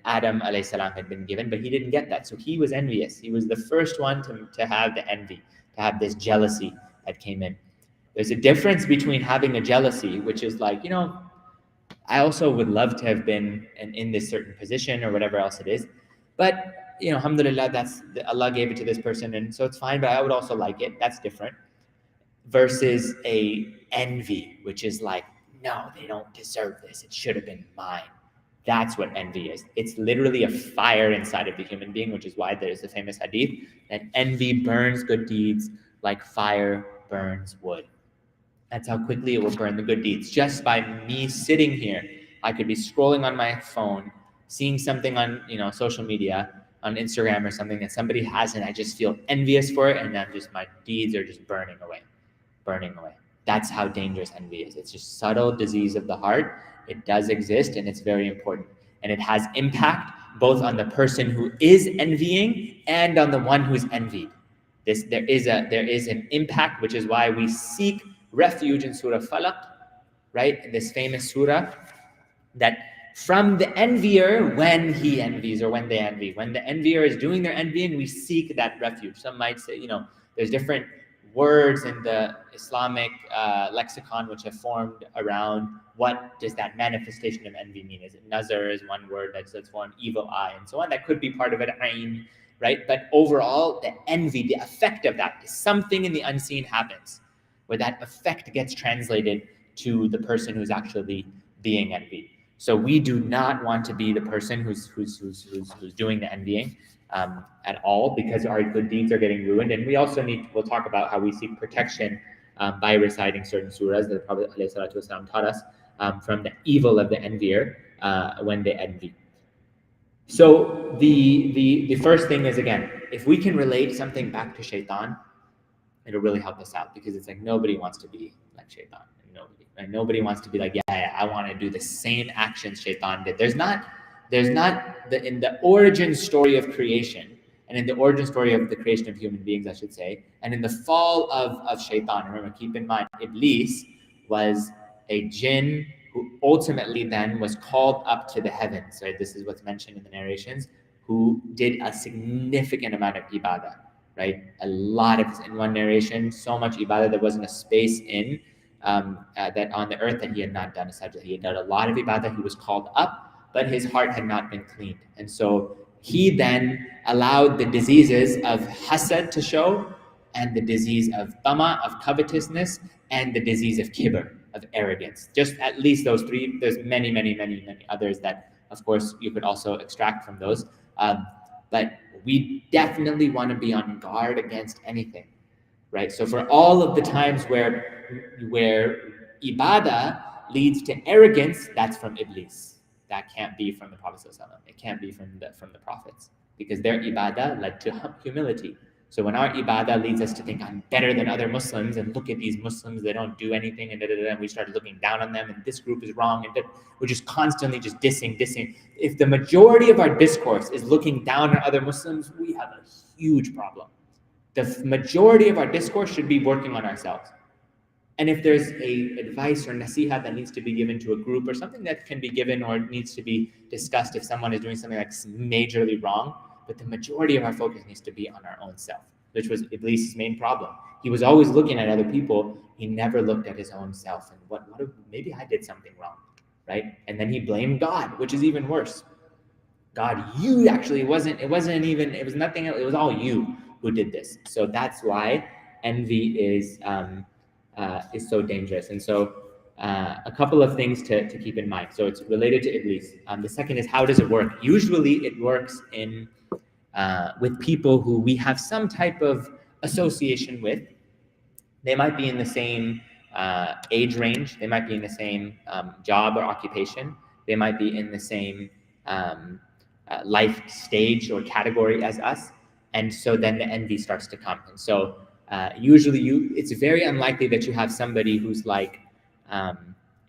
Adam alayhi salam had been given, but he didn't get that. So he was envious. He was the first one to have the envy, to have this jealousy that came in. There's a difference between having a jealousy, which is like, I also would love to have been in this certain position or whatever else it is. But, alhamdulillah, Allah gave it to this person, and so it's fine, but I would also like it. That's different. Versus a envy, which is like, no, they don't deserve this. It should have been mine. That's what envy is. It's literally a fire inside of the human being, which is why there's the famous hadith that envy burns good deeds like fire burns wood. That's how quickly it will burn the good deeds. Just by me sitting here, I could be scrolling on my phone, seeing something on social media, on Instagram or something that somebody has, and I just feel envious for it, and then my deeds are just burning away. That's how dangerous envy is. It's just subtle disease of the heart. It does exist, and it's very important. And it has impact both on the person who is envying and on the one who's envied. There is an impact, which is why we seek refuge in Surah Falaq, right? In this famous surah, that from the envier when he envies or when they envy. When the envier is doing their envying, we seek that refuge. Some might say, there's different words in the Islamic lexicon which have formed around what does that manifestation of envy mean. Is it nazar is one word that's one, evil eye, and so on. That could be part of it, ayn, right? But overall, the envy, the effect of that is something in the unseen happens, where that effect gets translated to the person who's actually being envied. So we do not want to be the person who's doing the envying at all, because our good deeds are getting ruined. And we also we'll talk about how we seek protection by reciting certain surahs that the Prophet ﷺ taught us from the evil of the envier when they envy. So the first thing is, again, if we can relate something back to shaitan, it'll really help us out, because it's like nobody wants to be like shaitan. Nobody wants to be like, I want to do the same actions shaitan did. There's not in the origin story of creation, and in the origin story of the creation of human beings, I should say, and in the fall of shaitan. Remember, keep in mind, Iblis was a jinn who ultimately then was called up to the heavens. Right? This is what's mentioned in the narrations, who did a significant amount of ibadah. Right? A lot of, in one narration, so much ibadah, there wasn't a space in that on the earth that he had not done a sajda. He had done a lot of ibadah. He was called up, but his heart had not been cleaned. And so he then allowed the diseases of hasad to show, and the disease of tama, of covetousness, and the disease of kibr, of arrogance. Just at least those three. There's many, many, many, many others that, of course, you could also extract from those. But we definitely want to be on guard against anything, right? So for all of the times where ibadah leads to arrogance, that's from Iblis. That can't be from the Prophet ﷺ. It can't be from the prophets, because their ibadah led to humility. So when our ibadah leads us to think, I'm better than other Muslims, and look at these Muslims, they don't do anything, and we start looking down on them, and this group is wrong, and we're just constantly just dissing. If the majority of our discourse is looking down on other Muslims, we have a huge problem. The majority of our discourse should be working on ourselves. And if there's a advice or nasiha that needs to be given to a group, or something that can be given or needs to be discussed if someone is doing something that's majorly wrong, but the majority of our focus needs to be on our own self, which was Iblis' main problem. He was always looking at other people. He never looked at his own self. And what if maybe I did something wrong, right? And then he blamed God, which is even worse. God, you actually it was nothing else. It was all you who did this. So that's why envy is so dangerous. And so a couple of things to keep in mind. So it's related to Iblis. The second is, how does it work? Usually it works with people who we have some type of association with. They might be in the same age range. They might be in the same job or occupation. They might be in the same life stage or category as us. And so then the envy starts to come. And so usually it's very unlikely that you have somebody who's like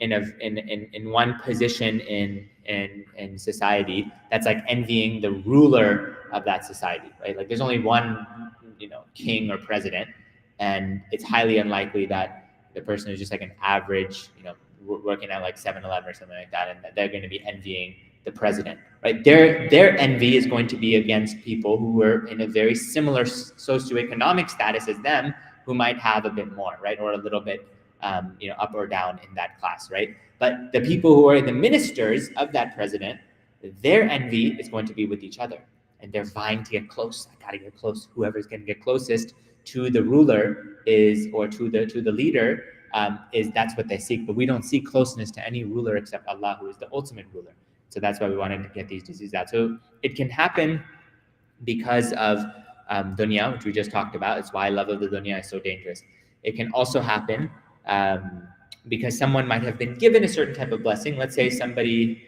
in one position in society that's like envying the ruler of that society, right? Like there's only one, king or president, and it's highly unlikely that the person is just like an average, working at like 7-Eleven or something like that, and that they're going to be envying the president, right? Their envy is going to be against people who are in a very similar socioeconomic status as them, who might have a bit more, right? Or a little bit up or down in that class, right? But the people who are the ministers of that president, their envy is going to be with each other, and they're vying to get close. I gotta get close. Whoever's going to get closest to the ruler or to the leader is that's what they seek. But we don't seek closeness to any ruler except Allah, who is the ultimate ruler. So that's why we wanted to get these diseases out. So it can happen because of dunya, which we just talked about. It's why love of the dunya is so dangerous. It can also happen because someone might have been given a certain type of blessing. Let's say somebody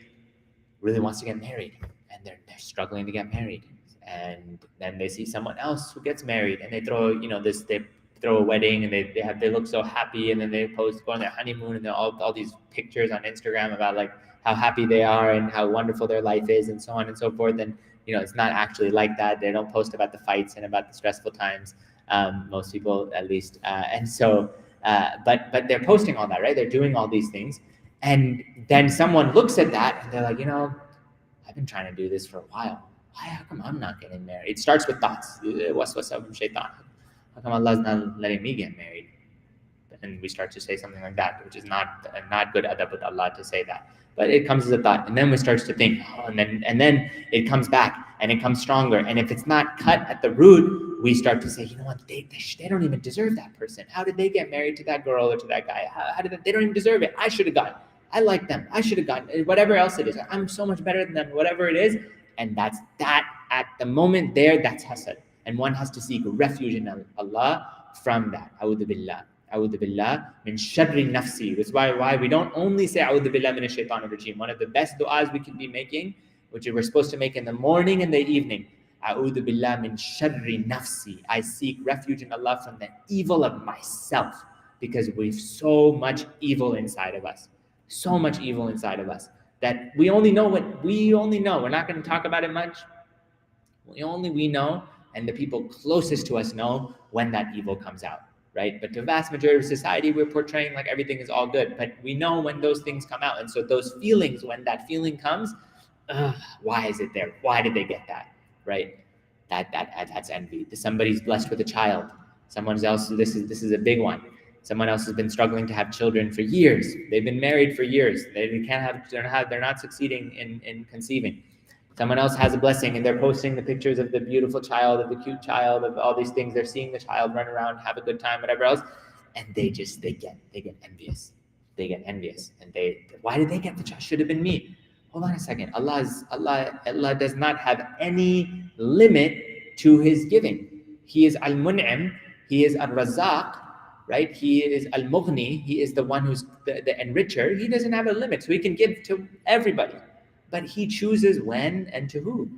really wants to get married and they're struggling to get married, and then they see someone else who gets married and they throw they throw a wedding and they look so happy, and then they post go on their honeymoon and all these pictures on Instagram about like how happy they are and how wonderful their life is and so on and so forth. And it's not actually like that. They don't post about the fights and about the stressful times, most people at least. And so but they're posting all that, right? They're doing all these things, and then someone looks at that and they're like, I've been trying to do this for a while. How come I'm not getting married? It starts with thoughts. What's up from shaitan? How come Allah's not letting me get married? And we start to say something like that, which is not good adab with Allah to say that. But it comes as a thought, and then we start to think, and then it comes back, and it comes stronger. And if it's not cut at the root, we start to say, what? They don't even deserve that person. How did they get married to that girl or to that guy? How did they don't even deserve it? I should have gotten. I like them. I should have gotten whatever else it is. I'm so much better than them. Whatever it is, and that's that at the moment there. That's hasad, and one has to seek refuge in Allah from that. A'udhu billah. A'udhu billah min sharri nafsi. That's why we don't only say A'udhu billah min ash-shaytanir rajim. One of the best du'as we can be making, which we're supposed to make in the morning and the evening. A'udhu billah min sharri nafsi. I seek refuge in Allah from the evil of myself, because we've so much evil inside of us. So much evil inside of us that we only know what we only know. We're not going to talk about it much. We know, and the people closest to us know when that evil comes out. Right? But the vast majority of society, we're portraying like everything is all good. But we know when those things come out. And so those feelings, when that feeling comes, why is it there? Why did they get that? Right? That's envy. Somebody's blessed with a child. Someone else, this is a big one. Someone else has been struggling to have children for years. They've been married for years. They're not succeeding in conceiving. Someone else has a blessing and they're posting the pictures of the beautiful child, of the cute child, of all these things. They're seeing the child run around, have a good time, whatever else. And they get envious. They get envious. And why did they get the child? Should have been me. Hold on a second. Allah does not have any limit to his giving. He is Al-Mun'im. He is Al-Razaq, right? He is Al-Mughni. He is the one who's the enricher. He doesn't have a limit. So he can give to everybody. But he chooses when and to who.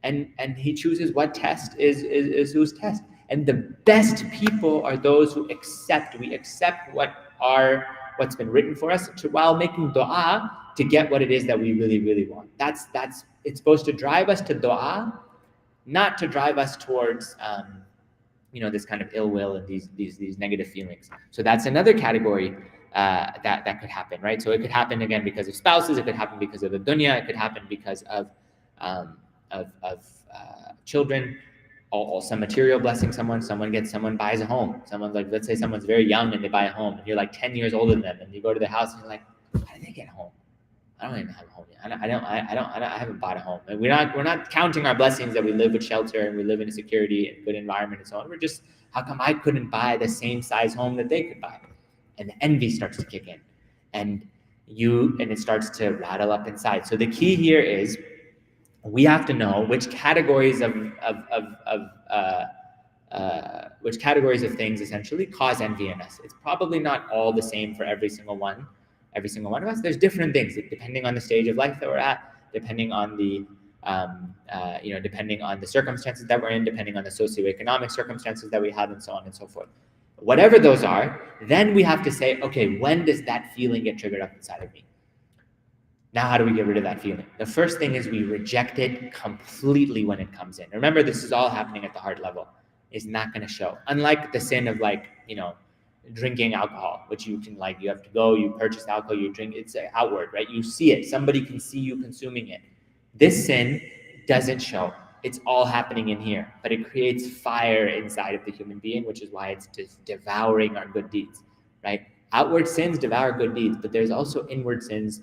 And he chooses what test is whose test. And the best people are those who accept. We accept what's been written for us while making dua to get what it is that we really, really want. It's supposed to drive us to dua, not to drive us towards this kind of ill will and these negative feelings. So that's another category that could happen, right? So it could happen again because of spouses. It could happen because of the dunya. It could happen because of children, or some material blessing. Someone buys a home. Someone's like, let's say someone's very young and they buy a home, and you're like 10 years older than them, and you go to the house and you're like, how did they get a home? I don't even have a home yet. I haven't bought a home. And we're not counting our blessings that we live with shelter and we live in a security and good environment and so on. We're just, how come I couldn't buy the same size home that they could buy? And the envy starts to kick in, and it starts to rattle up inside. So the key here is we have to know which categories of things essentially cause envy in us. It's probably not all the same for every single one of us. There's different things depending on the stage of life that we're at, depending on the depending on the circumstances that we're in, depending on the socioeconomic circumstances that we have, and so on and so forth. Whatever those are, then we have to say, okay, when does that feeling get triggered up inside of me? Now, how do we get rid of that feeling? The first thing is we reject it completely when it comes in. Remember, this is all happening at the heart level. It's not going to show. Unlike the sin of drinking alcohol, which you can you have to go, you purchase alcohol, you drink, it's outward, right? You see it. Somebody can see you consuming it. This sin doesn't show. It's all happening in here, but it creates fire inside of the human being, which is why it's just devouring our good deeds, right? Outward sins devour good deeds, but there's also inward sins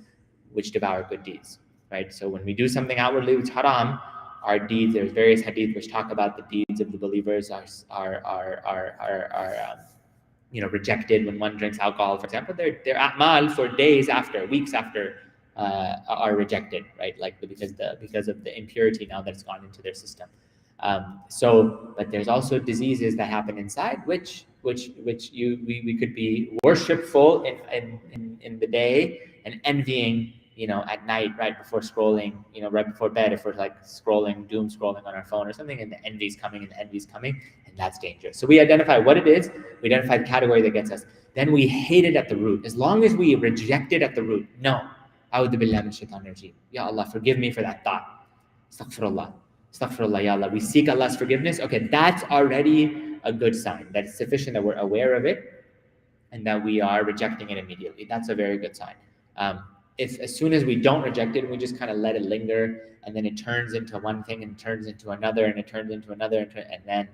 which devour good deeds, right? So when we do something outwardly which haram, our deeds, there's various hadith which talk about the deeds of the believers are rejected when one drinks alcohol, for example. Their a'mal for days after, weeks after, are rejected, right? Like because of the impurity now that's gone into their system. But there's also diseases that happen inside, which we could be worshipful in the day and envying, at night, right before scrolling, right before bed, if we're like doom scrolling on our phone or something, and the envy's coming, and that's dangerous. So we identify what it is, we identify the category that gets us, then we hate it at the root. As long as we reject it at the root, no, A'udhu billahi min shaitanir rajeem. Ya Allah, forgive me for that thought. Astaghfirullah, ya Allah. We seek Allah's forgiveness. Okay, that's already a good sign. That it's sufficient that we're aware of it and that we are rejecting it immediately. That's a very good sign. If as soon as we don't reject it, we just kind of let it linger, and then it turns into one thing and turns into another, and it turns into another, and then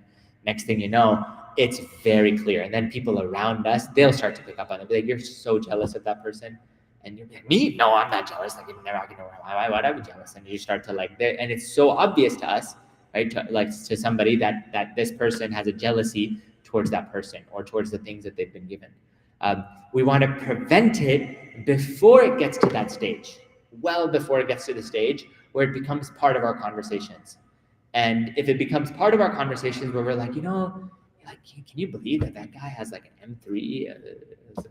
next thing you know, it's very clear. And then people around us, they'll start to pick up on it. Be like, you're so jealous of that person. And you're like, me? No, I'm not jealous. Like, why would I be jealous? And you start to and it's so obvious to us, right? To somebody that this person has a jealousy towards that person or towards the things that they've been given. We want to prevent it before it gets to that stage, well before it gets to the stage where it becomes part of our conversations. And if it becomes part of our conversations where we're like, can you believe that guy has like an M3?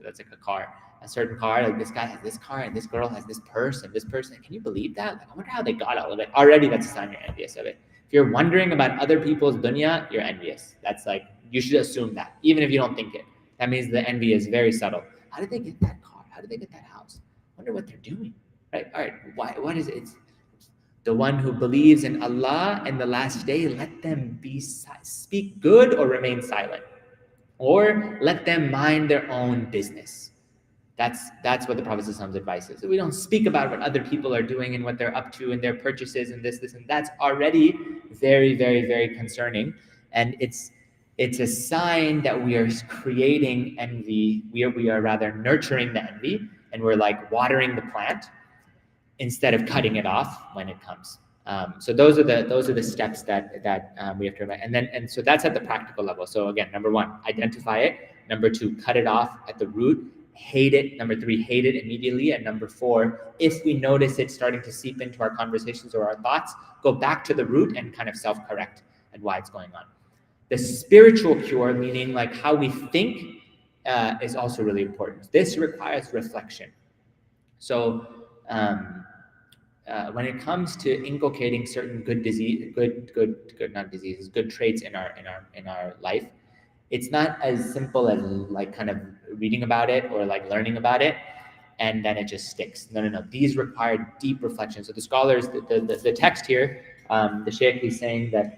That's like a car, a certain car. Like this guy has this car, and this girl has this purse, and this person. Can you believe that? Like, I wonder how they got all of it. Already, that's a sign you're envious of it. If you're wondering about other people's dunya, you're envious. That's like, you should assume that, even if you don't think it. That means the envy is very subtle. How did they get that car? How did they get that house? I wonder what they're doing, right? All right, what is it? It's the one who believes in Allah and the last day, let them speak good or remain silent, or let them mind their own business. That's what the Prophet's advice is. So we don't speak about what other people are doing and what they're up to and their purchases and this, and that's already very, very, very concerning. And it's a sign that we are creating envy. We are rather nurturing the envy, and we're like watering the plant instead of cutting it off when it comes. So those are the steps that we have to remember. And so that's at the practical level. So again, number 1, identify it. Number 2, cut it off at the root. Hate it. Number 3, hate it immediately. And number 4, if we notice it starting to seep into our conversations or our thoughts, go back to the root and kind of self-correct at why it's going on. The spiritual cure, meaning like how we think, is also really important. This requires reflection. So when it comes to inculcating certain good traits in our life, it's not as simple as like kind of reading about it or like learning about it and then it just sticks. No. These require deep reflection. So the scholars, the text here, the Shaykh is saying that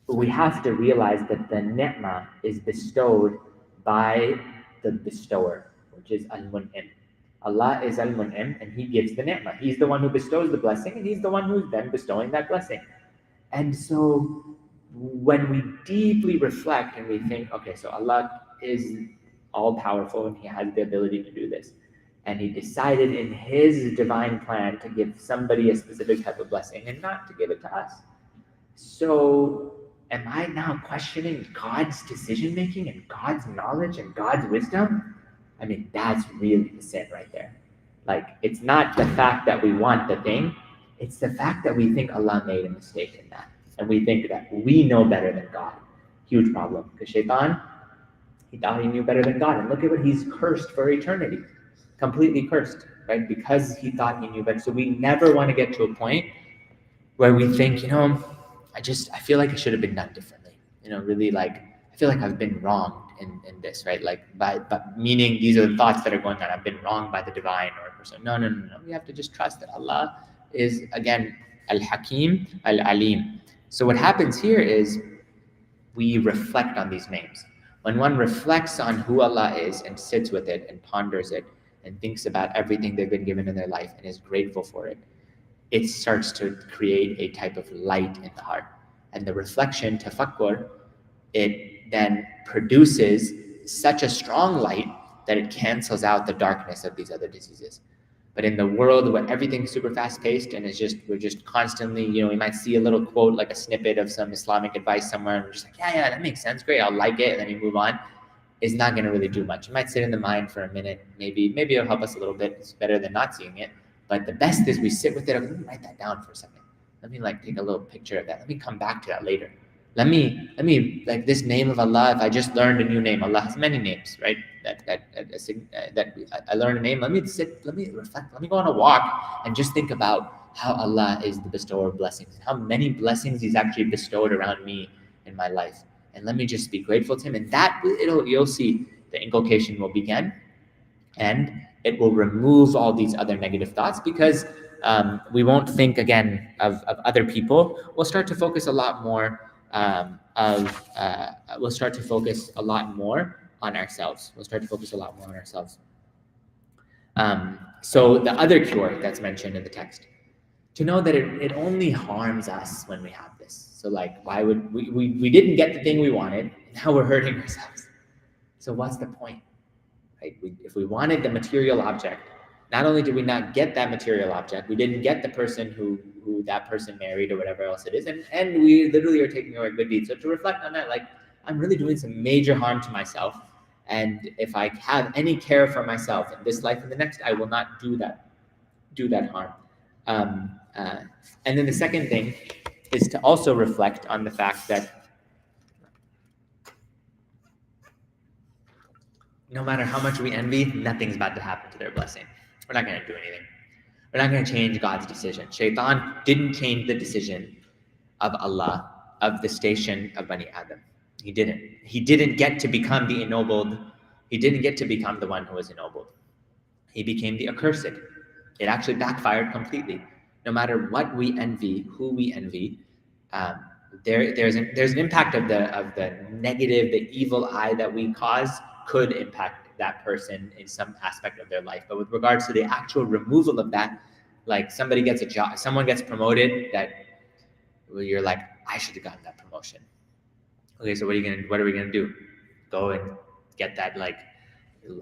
we have to realize that the ni'mah is bestowed by the bestower, which is al-mun'im. Allah is al-mun'im, and He gives the ni'mah. He's the one who bestows the blessing, and He's the one who's then bestowing that blessing. And so when we deeply reflect and we think, okay, so Allah is all-powerful, and He has the ability to do this. And He decided in His divine plan to give somebody a specific type of blessing and not to give it to us. So am I now questioning God's decision-making and God's knowledge and God's wisdom? I mean, that's really the sin right there. Like, it's not the fact that we want the thing, it's the fact that we think Allah made a mistake in that. And we think that we know better than God. Huge problem. Because Shaitan, he thought he knew better than God. And look at what he's cursed for eternity. Completely cursed, right? Because he thought he knew better. So we never want to get to a point where we think, I feel like it should have been done differently. Really like, I feel like I've been wronged in this, right? Like, but meaning these are the thoughts that are going on. I've been wronged by the divine or a person. No. We have to just trust that Allah is, again, Al-Hakim, Al-Alim. So what happens here is we reflect on these names. When one reflects on who Allah is and sits with it and ponders it and thinks about everything they've been given in their life and is grateful for it, it starts to create a type of light in the heart. And the reflection, tafakkur, it then produces such a strong light that it cancels out the darkness of these other diseases. But in the world where everything's super fast-paced and we're just constantly, we might see a little quote, like a snippet of some Islamic advice somewhere, and we're just like, yeah, that makes sense, great, I'll like it, and then you move on. It's not going to really do much. It might sit in the mind for a minute. Maybe it'll help us a little bit. It's better than not seeing it. But the best is we sit with it. Let me write that down for a second. Let me take a little picture of that. Let me come back to that later. Let me like this name of Allah. If I just learned a new name, Allah has many names, right? That I learned a name. Let me sit. Let me reflect. Let me go on a walk and just think about how Allah is the bestower of blessings. How many blessings He's actually bestowed around me in my life. And let me just be grateful to Him. And you'll see the inculcation will begin, and it will remove all these other negative thoughts, because we won't think again of other people. We'll start to focus a lot more on ourselves. So the other cure that's mentioned in the text, to know that it only harms us when we have this. So why would we didn't get the thing we wanted, and now we're hurting ourselves. So what's the point? Right? If we wanted the material object, not only did we not get that material object, we didn't get the person who that person married or whatever else it is, and we literally are taking away good deeds. So to reflect on that, I'm really doing some major harm to myself, and if I have any care for myself in this life and the next, I will not do that harm. And then the second thing is to also reflect on the fact that no matter how much we envy, nothing's about to happen to their blessing. We're not going to do anything. We're not going to change God's decision. Shaitan didn't change the decision of Allah, of the station of Bani Adam. He didn't. He didn't get to become the ennobled. He didn't get to become the one who was ennobled. He became the accursed. It actually backfired completely. No matter what we envy, who we envy, there's an impact of the negative, the evil eye that we cause could impact that person in some aspect of their life. But with regards to the actual removal of that, somebody gets a job, someone gets promoted, that you're like, I should have gotten that promotion. Okay, so what are we gonna do? Go and get that,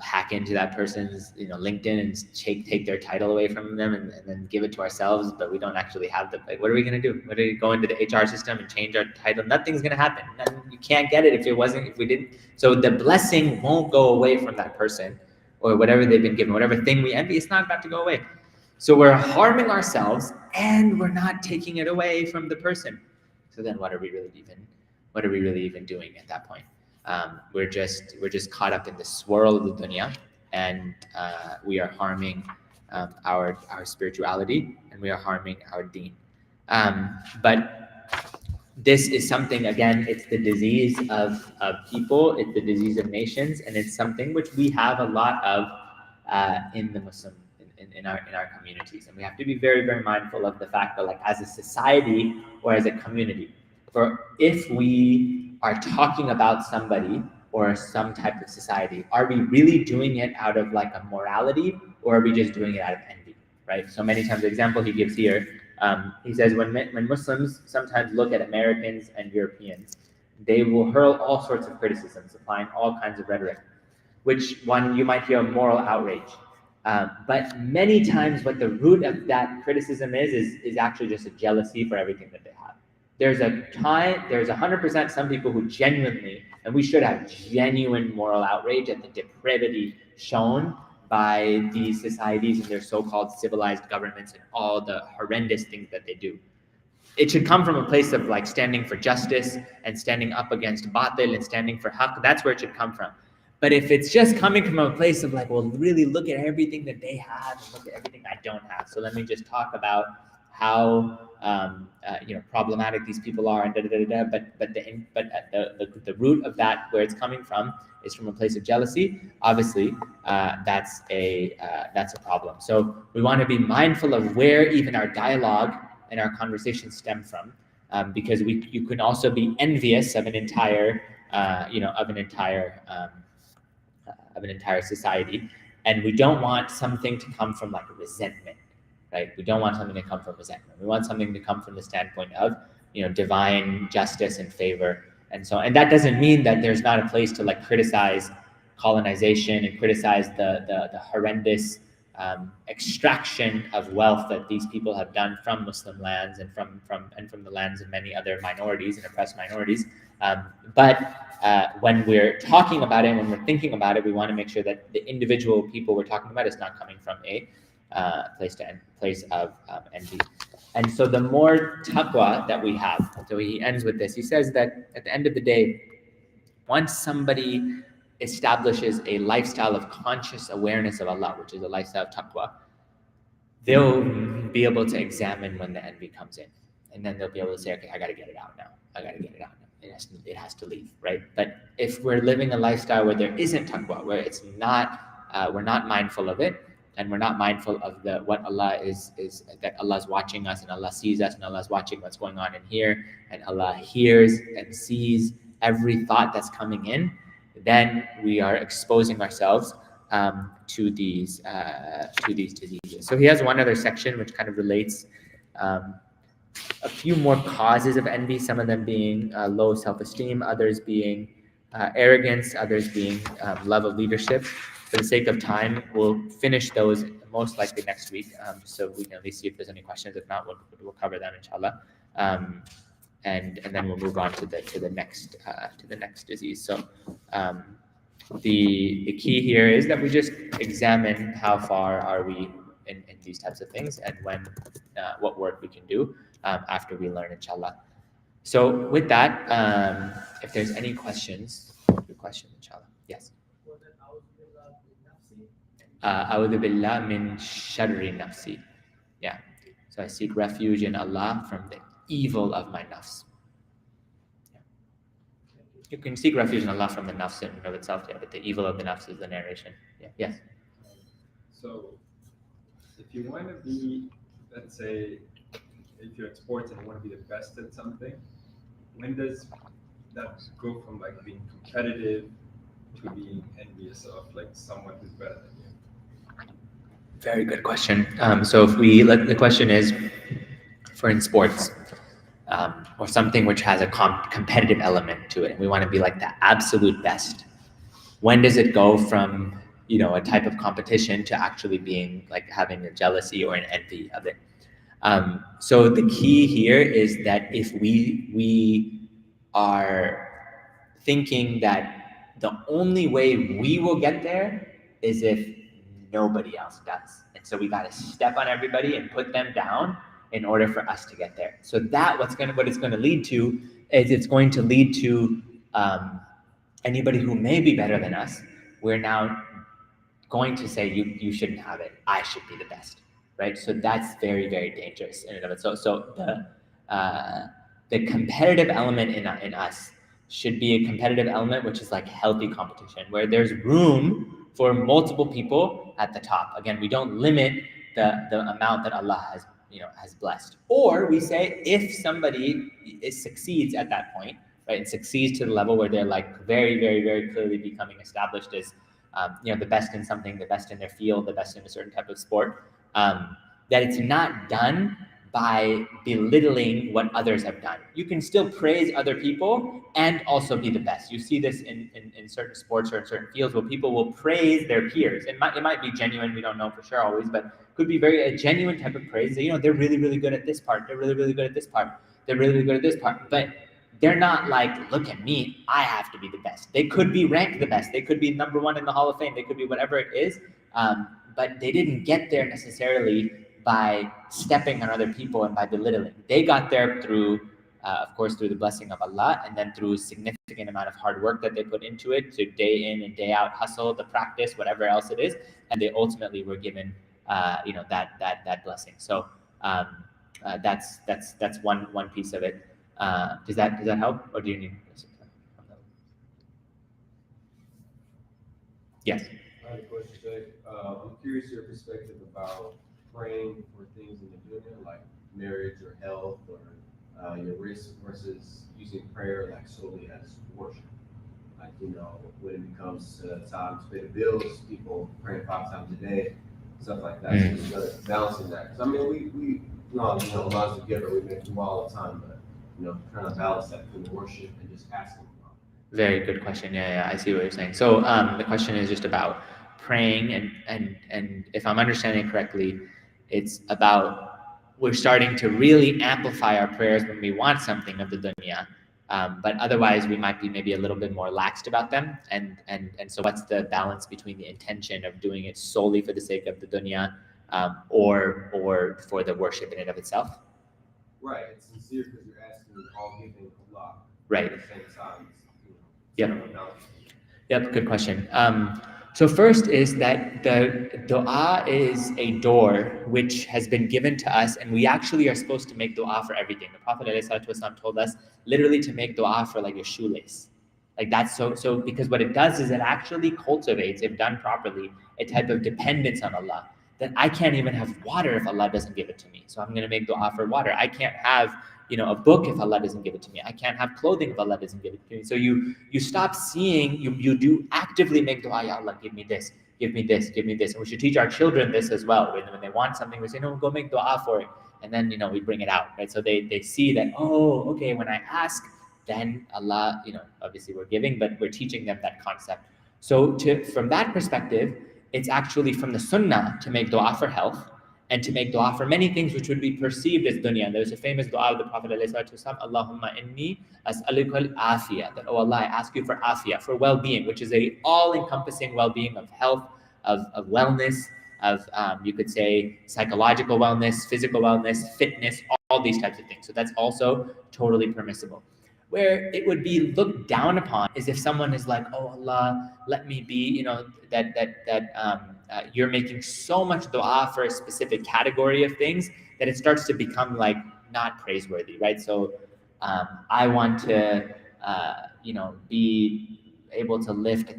hack into that person's LinkedIn and take their title away from them and then give it to ourselves, but we don't actually have what are we going to do? What are we go into the HR system and change our title? Nothing's going to happen. You can't get it if we didn't. So the blessing won't go away from that person or whatever they've been given, whatever thing we envy, it's not about to go away. So we're harming ourselves and we're not taking it away from the person. So then what are we really even doing at that point? We're just caught up in the swirl of the dunya, and we are harming our spirituality, and we are harming our deen. But this is something, again, it's the disease of people, it's the disease of nations, and it's something which we have a lot of in the Muslim in our communities, and we have to be very, very mindful of the fact that, as a society or as a community, for if we are talking about somebody or some type of society, are we really doing it out of a morality, or are we just doing it out of envy, right? So many times, the example he gives here, he says when Muslims sometimes look at Americans and Europeans, they will hurl all sorts of criticisms, applying all kinds of rhetoric, which one you might hear moral outrage. But many times what the root of that criticism is actually just a jealousy for everything that they have. There's 100% some people who genuinely, and we should have genuine moral outrage at the depravity shown by these societies and their so-called civilized governments and all the horrendous things that they do. It should come from a place of standing for justice and standing up against batil and standing for haqq. That's where it should come from. But if it's just coming from a place of well, really look at everything that they have and look at everything I don't have. So let me just talk about how problematic these people are and But the root of that, where it's coming from, is from a place of jealousy. Obviously, that's a problem. So we want to be mindful of where even our dialogue and our conversations stem from, because you can also be envious of an entire society, and we don't want something to come from resentment. Right? We don't want something to come from resentment. We want something to come from the standpoint of, divine justice and favor. And that doesn't mean that there's not a place to criticize colonization and criticized the horrendous extraction of wealth that these people have done from Muslim lands and from the lands of many other minorities and oppressed minorities. But when we're talking about it, when we're thinking about it, we want to make sure that the individual people we're talking about is not coming from a place of envy. And so the more taqwa that we have, so he ends with this. He says that at the end of the day, once somebody establishes a lifestyle of conscious awareness of Allah, which is a lifestyle of taqwa, they'll be able to examine when the envy comes in. And then they'll be able to say, okay, I got to get it out now. I got to get it out now. It has to leave, right? But if we're living a lifestyle where there isn't taqwa, where it's not, we're not mindful of it, and we're not mindful of what Allah is that Allah is watching us, and Allah sees us, and Allah is watching what's going on in here, and Allah hears and sees every thought that's coming in, then we are exposing ourselves to these diseases. So he has one other section which kind of relates a few more causes of envy, some of them being low self-esteem, others being arrogance, others being love of leadership. For the sake of time, we'll finish those most likely next week, so we can at least see if there's any questions. If not, we'll cover them, inshallah. And then we'll move on to the next disease. So the key here is that we just examine how far are we in these types of things, and what work we can do after we learn, inshallah. So with that, if there's any questions, good question, inshallah. Yes. A'udhu billah min sharri nafsi. Yeah. So I seek refuge in Allah from the evil of my nafs. Yeah. You can seek refuge in Allah from the nafs in and of itself, yeah, but the evil of the nafs is the narration. Yeah. Yes. So if you want to be, let's say, if you're at sports and you want to be the best at something, when does that go from like being competitive to being envious of like someone who's better than you? Very good question. So if the question is, for in sports, or something which has a competitive element to it, and we want to be like the absolute best. When does it go from a type of competition to actually being like having a jealousy or an envy of it? So the key here is that if we are thinking that the only way we will get there is if nobody else does, and so we got to step on everybody and put them down in order for us to get there. So what it's going to lead to is it's going to lead to anybody who may be better than us, we're now going to say you shouldn't have it. I should be the best, right? So that's very, very dangerous in and of itself. So the competitive element in us should be a competitive element which is like healthy competition, where there's room for multiple people at the top. Again, we don't limit the amount that Allah has blessed. Or we say if somebody succeeds at that point, right, and succeeds to the level where they're like very, very, very clearly becoming established as the best in something, the best in their field, the best in a certain type of sport, that it's not done by belittling what others have done. You can still praise other people and also be the best. You see this in certain sports or in certain fields where people will praise their peers. It might be genuine, we don't know for sure always, but could be a genuine type of praise. They're really, really good at this part. They're really, really good at this part. They're really, really good at this part. But they're not like, look at me, I have to be the best. They could be ranked the best. They could be number one in the Hall of Fame. They could be whatever it is. But they didn't get there necessarily by stepping on other people and by belittling. They got there through, of course, through the blessing of Allah, and then through a significant amount of hard work that they put into it, to day in and day out hustle, the practice, whatever else it is, and they ultimately were given, that blessing. So that's one piece of it. Does that help, or do you need? Yes. I had a question, Jay. I'm curious your perspective about praying for things in the dunya, like marriage or health or your risk, versus using prayer like solely as worship. Like, when it comes to time to pay the bills, people praying 5 times a day, stuff like that. So just balancing that. Because we Allah's the giver, we make do all the time, but trying to balance that between worship and just asking Very good question. Yeah, I see what you're saying. So the question is just about praying, and if I'm understanding correctly, it's about we're starting to really amplify our prayers when we want something of the dunya, but otherwise we might be maybe a little bit more laxed about them. And so what's the balance between the intention of doing it solely for the sake of the dunya, or for the worship in and of itself? Right, it's sincere because you're asking all giving Allah. Right. At the same time, Yep. about Yep, good question. So first is that the dua is a door which has been given to us, and we actually are supposed to make dua for everything. The Prophet ﷺ told us literally to make dua for like your shoelace. Like that's so because what it does is it actually cultivates, if done properly, a type of dependence on Allah. That I can't even have water if Allah doesn't give it to me. So I'm gonna make dua for water. I can't have a book if Allah doesn't give it to me. I can't have clothing if Allah doesn't give it to me. So you stop seeing, you do actively make dua, Ya Allah, give me this, give me this, give me this. And we should teach our children this as well. When they want something, we say, no, go make dua for it. And then, we bring it out, right? So they see that, oh, okay, when I ask, then Allah, obviously we're giving, but we're teaching them that concept. So from that perspective, it's actually from the sunnah to make dua for health, and to make dua for many things which would be perceived as dunya. There's a famous dua of the Prophet ﷺ, Allahumma inni as'aluka al-afiyah, that, oh Allah, I ask you for afiyah, for well-being, which is a all-encompassing well-being of health, of wellness, of, you could say, psychological wellness, physical wellness, fitness, all these types of things. So that's also totally permissible. Where it would be looked down upon is if someone is like, oh Allah, let me be, you're making so much dua for a specific category of things that it starts to become like not praiseworthy, right? So I want to, be able to lift,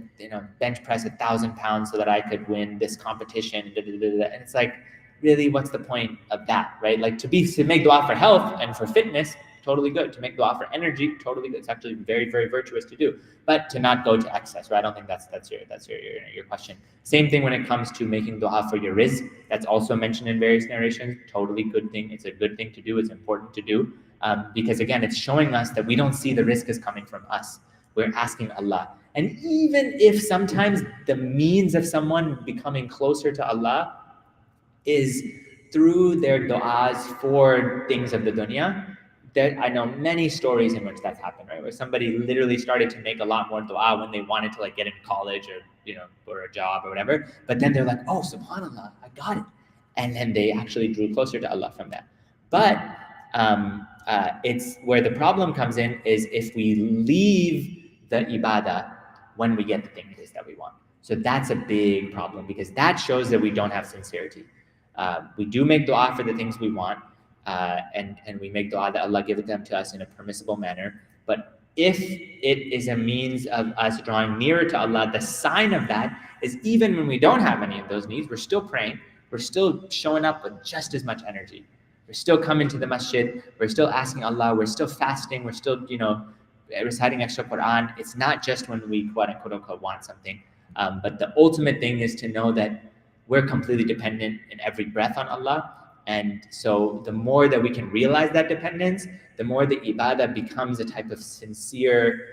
bench press 1,000 pounds so that I could win this competition. And it's like, really, what's the point of that, right? Like to make dua for health and for fitness, totally good. To make dua for energy, totally good. It's actually very, very virtuous to do. But to not go to excess, right? I don't think that's your question. Same thing when it comes to making dua for your rizq. That's also mentioned in various narrations. Totally good thing. It's a good thing to do. It's important to do. Because again, it's showing us that we don't see the rizq as coming from us. We're asking Allah. And even if sometimes the means of someone becoming closer to Allah is through their du'as for things of the dunya, I know many stories in which that's happened, right? Where somebody literally started to make a lot more dua when they wanted to like get into college or, for a job or whatever. But then they're like, oh, subhanAllah, I got it. And then they actually drew closer to Allah from that. But it's where the problem comes in is if we leave the ibadah when we get the thing it is that we want. So that's a big problem because that shows that we don't have sincerity. We do make dua for the things we want, and we make dua that Allah give them to us in a permissible manner. But if it is a means of us drawing nearer to Allah, the sign of that is even when we don't have any of those needs, we're still praying, we're still showing up with just as much energy. We're still coming to the masjid, we're still asking Allah, we're still fasting, we're still, reciting extra Quran. It's not just when we quote unquote want something. But the ultimate thing is to know that we're completely dependent in every breath on Allah. And so the more that we can realize that dependence, the more the ibadah becomes a type of sincere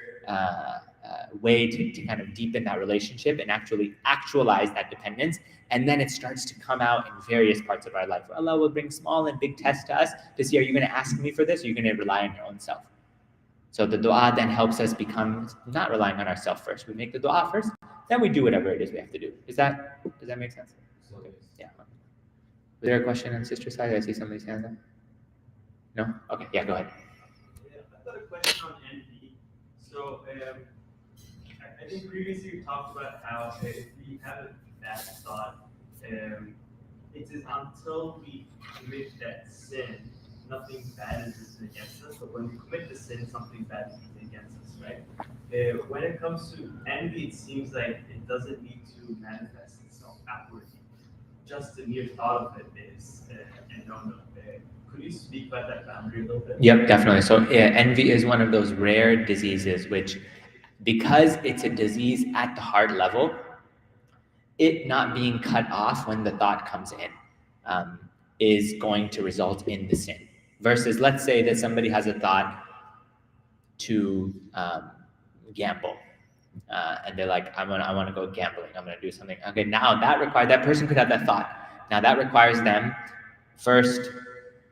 way to kind of deepen that relationship and actually actualize that dependence. And then it starts to come out in various parts of our life. Allah will bring small and big tests to us to see, are you going to ask me for this, or are you going to rely on your own self? So the dua then helps us become not relying on ourselves first. We make the dua first, then we do whatever it is we have to do. Does that make sense? Okay. Yeah. Was there a question on sister side? I see somebody's hand up. No? Okay. Yeah, go ahead. Yeah, I've got a question on envy. So I think previously we talked about how if we have a bad thought, it is until we commit that sin, nothing bad is written against us, but when we commit the sin, something bad is written against us, right? When it comes to envy, it seems like it doesn't need to manifest itself outwardly. Just the mere thought of it is a no-no. Could you speak about that boundary a little bit? Yep, definitely. So envy is one of those rare diseases which, because it's a disease at the heart level, it not being cut off when the thought comes in is going to result in the sin. Versus, let's say that somebody has a thought to gamble. And they're like, I want to go gambling. I'm going to do something. Okay, now that person could have that thought. Now that requires them first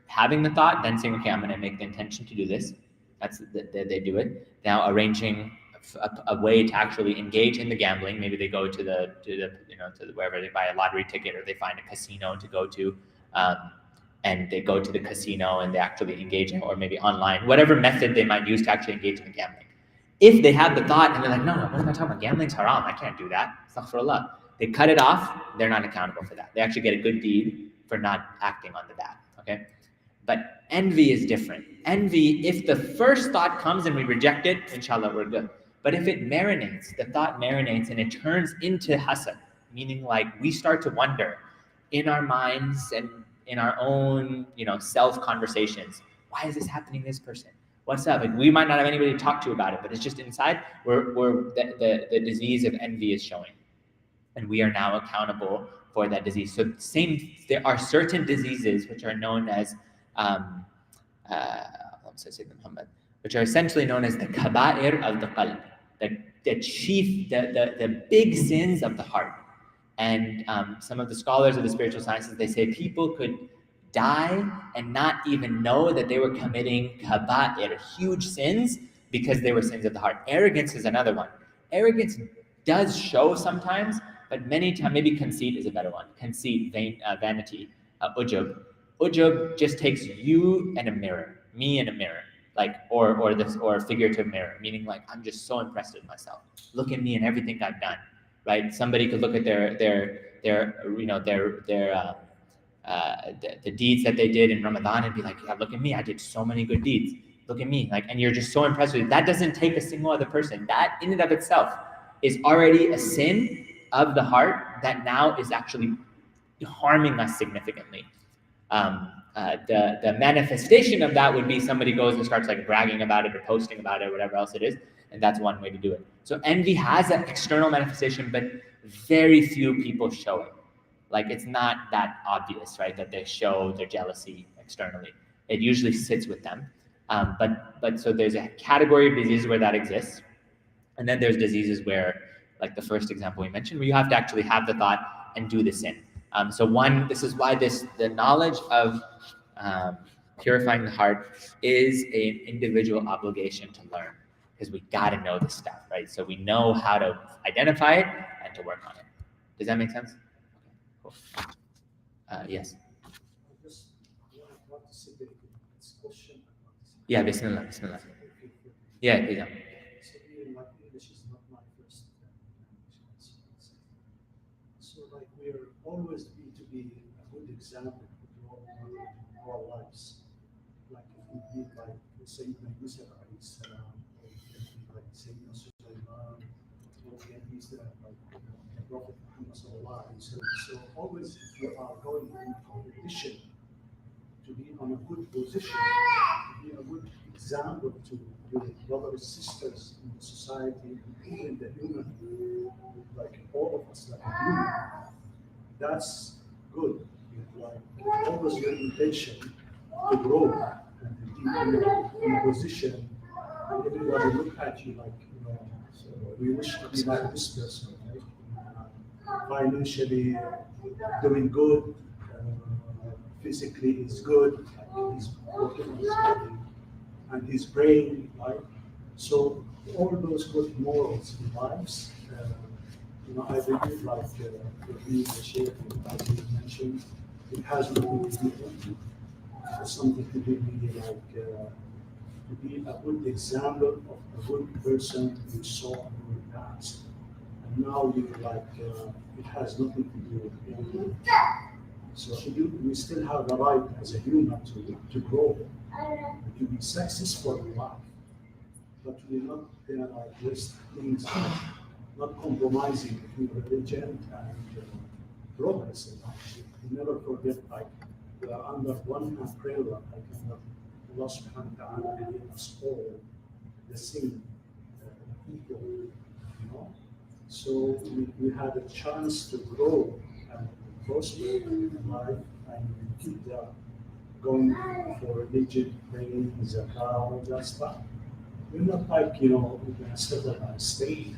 having the thought, then saying, okay, I'm going to make the intention to do this. That's they do it. Now arranging a way to actually engage in the gambling. Maybe they go to the wherever they buy a lottery ticket, or they find a casino to go to, and they go to the casino and they actually engage in, or maybe online, whatever method they might use to actually engage in the gambling. If they have the thought and they're like, no, what am I talking about? Gambling's haram. I can't do that. Astaghfirullah. They cut it off. They're not accountable for that. They actually get a good deed for not acting on the bad. Okay. But envy is different. Envy, if the first thought comes and we reject it, inshallah, we're good. But if it marinates, the thought marinates and it turns into hasad, meaning like we start to wonder in our minds and in our own, self-conversations, why is this happening to this person? What's up? Like, we might not have anybody to talk to about it, but it's just inside where the disease of envy is showing. And we are now accountable for that disease. So there are certain diseases which are known as which are essentially known as the kaba'ir of the qalb, the big sins of the heart. And some of the scholars of the spiritual sciences, they say people could die and not even know that they were committing kaba'ir, huge sins, because they were sins of the heart. Arrogance is another one. Arrogance does show sometimes, but many times, maybe conceit is a better one. Conceit, vanity, ujub. Ujub just takes you and a mirror, me and a mirror, like or a figurative mirror, meaning like I'm just so impressed with myself. Look at me and everything I've done, right? Somebody could look at the deeds that they did in Ramadan and be like, yeah, look at me, I did so many good deeds. Look at me, and you're just so impressed with it. That doesn't take a single other person. That in and of itself is already a sin of the heart that now is actually harming us significantly. The manifestation of that would be somebody goes and starts like bragging about it or posting about it or whatever else it is, and that's one way to do it. So envy has an external manifestation, but very few people show it. Like it's not that obvious, right? That they show their jealousy externally. It usually sits with them. But so there's a category of diseases where that exists, and then there's diseases where, like the first example we mentioned, where you have to actually have the thought and do the sin. This is why the knowledge of purifying the heart is an individual obligation to learn, because we got to know this stuff, right? So we know how to identify it and to work on it. Does that make sense? Okay, cool. Yes. I just want to say that it's question. Yeah, Bismillah. Yeah, please. So English is not my first language. So like we're always to be a good example to our lives. Like if we be like Sayyidina Musa alayhi salam, or like Sayyidina Sulaiman, or like the Prophet Muhammad sallallahu alayhi wa sallam. So always if you are going in competition, to be on a good position, to be a good example to your brothers and sisters in the society, even the human, like all of us, like a human. That's good. Like always your intention to grow and to be in a position. Everybody look at you like, so we wish to be like this person, right? Financially doing good. Physically is good, like he's working on his body and he's praying, right? So all those good morals in lives, I believe like being a sheikh, as you mentioned, it has nothing to do with it. It's something to do really like to be a good example of a good person you saw in the past. And now you like it has nothing to do with it. So we still have the right as a human to grow, to be successful in life. But we're not gonna like waste things, not compromising between religion and progress in life. We never forget like we are under one umbrella, like Allah subhanahu wa ta'ala gave us all the same people, So we had a chance to grow and prosper in life and keep going for religion, praying, zakah, all that stuff. we're not like, you know, we're gonna settle on a state.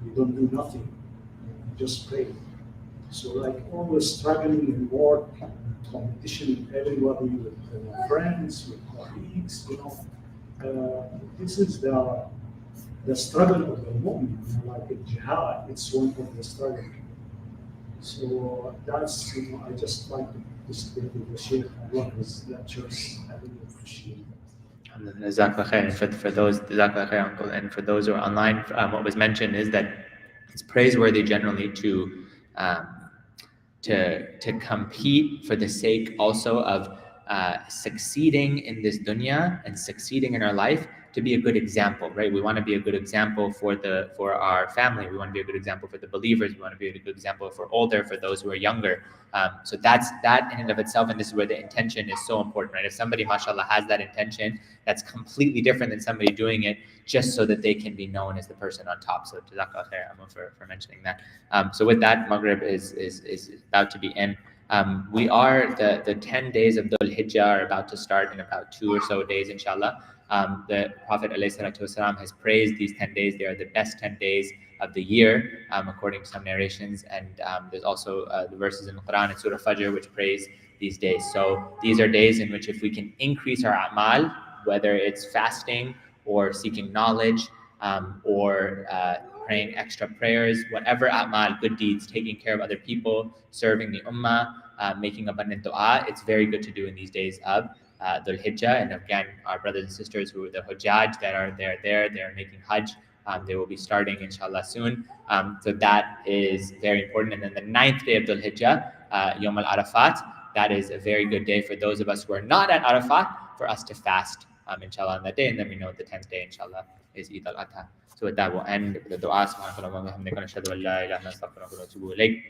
We don't do nothing. We just pray. So like always struggling in work, competition with everybody, with friends, with colleagues, you know. This is the struggle of the moment, you know, like in jihad, it's one of the struggle. So that's, you know, I just like to participate with the Sheikh and what his lectures. I really appreciate it. Jazakallah khair. And for those, Jazakallah khair, uncle, and for those who are online, what was mentioned is that it's praiseworthy generally um, to compete for the sake also of succeeding in this dunya and succeeding in our life, to be a good example, right? We want to be a good example for our family. We want to be a good example for the believers. We want to be a good example for older, for those who are younger. So that's that in and of itself, and this is where the intention is so important, right? If somebody, mashallah, has that intention, that's completely different than somebody doing it just so that they can be known as the person on top. So jazakallah khair, Amma, for mentioning that. So with that, Maghrib is about to be in. We are, the 10 days of Dhul Hijjah are about to start in about 2 or so days, inshallah. The Prophet ﷺ has praised these 10 days. They are the best 10 days of the year, according to some narrations. And there's also the verses in the Quran and Surah Fajr which praise these days. So these are days in which if we can increase our a'mal, whether it's fasting or seeking knowledge, or praying extra prayers, whatever a'mal, good deeds, taking care of other people, serving the ummah, making abundant dua, it's very good to do in these days of Dhul Hijjah. And again, our brothers and sisters who are the Hujjaj that are they're making Hajj, they will be starting inshallah soon. So that is very important. And then the 9th day of Dhul Hijjah, Yom al-Arafat, that is a very good day for those of us who are not at Arafat, for us to fast, inshallah, on that day. And then we know the 10th day, inshallah, is Eid al-Adha. So with that, we'll end with the dua. Subhanallahi wa bihamdihi, nashhadu an la ilaha illa anta, astaghfiruka wa atubu ilayk.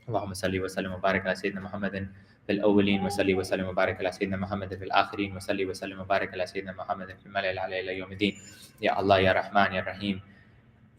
اللهم صل وسلم وبارك على سيدنا محمد في الأولين، وصلي وسلم وبارك على سيدنا محمد في الآخرين، وصلي وسلم وبارك على سيدنا محمد في الملأ الأعلى إلى يوم الدين. يا الله يا رحمن يا رحيم،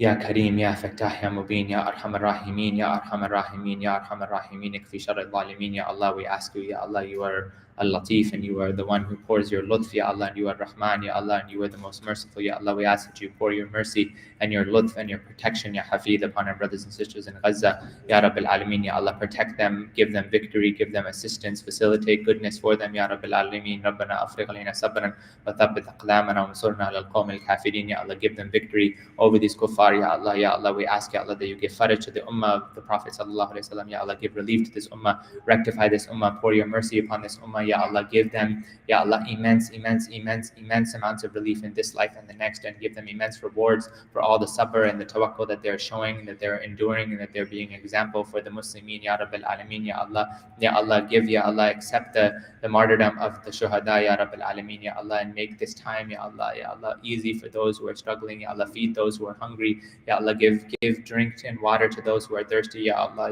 يا كريم يا فتاح يا مبين، يا أرحم الراحمين، يا أرحم الراحمين، يا أرحم الراحمين، اكفي شر الظالمين. Ya Allah, we ask you, Ya Allah, you are Al-Latif, and you are the one who pours your lutf, Ya Allah, and you are Rahman, Ya Allah, and you are the most merciful, Ya Allah. We ask that you pour your mercy and your lutf and your protection, Ya Hafid, upon our brothers and sisters in Gaza, Ya Rabbil Alameen, Ya Allah, protect them, give them victory, give them assistance, facilitate goodness for them, Ya Rabbil Alameen. ربنا أفرغ علينا صبرا وثبت أقدامنا وانصرنا على القوم الكافرين. Ya Allah, give them victory over these kuffar, Ya Allah. Ya Allah, we ask, Ya Allah, that you give faraj to the ummah of the Prophet sallallahu alaihi wasallam. Ya Allah, give relief to this ummah, rectify this ummah, pour your mercy upon this ummah. Ya Allah, give them, Ya Allah, immense amounts of relief in this life and the next, and give them immense rewards for all the sabr and the tawakkul that they're showing, that they're enduring, and that they're being an example for the Muslimin, Ya Rabbil Alameen. Ya Allah, Ya Allah, give, Ya Allah, accept the martyrdom of the shuhada, Ya Rabbil Alameen. Ya Allah, and make this time, Ya Allah, easy for those who are struggling. Ya Allah, feed those who are hungry. Ya Allah, give drink and water to those who are thirsty. Ya Allah,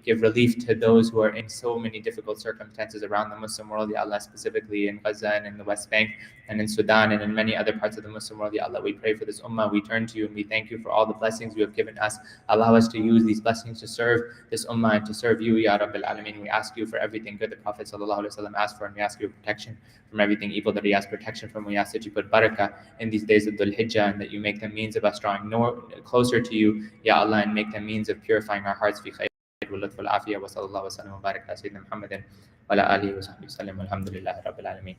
give relief to those who are in so many difficult circumstances around the Muslim world. Ya Allah, specifically in Gaza and in the West Bank and in Sudan and in many other parts of the Muslim world. Ya Allah, we pray for this ummah. We turn to you and we thank you for all the blessings you have given us. Allow us to use these blessings to serve this ummah and to serve you, Ya Rabbil Alameen. We ask you for everything good the Prophet sallallahu alaihi wasallam asked for, and we ask you protection from everything evil that he asked protection from. We ask that you put barakah in these days of Dhul Hijjah, and that you make them means of us drawing closer to you, Ya Allah, and make them means of purifying our hearts. Fi khayr wa lutf wal afiyah, wa sallallahu wa sallam wa barak ala sayyidina Muhammadin wa ala alihi wa sahbihi wa sallam, walhamdulillahi rabbil alameen.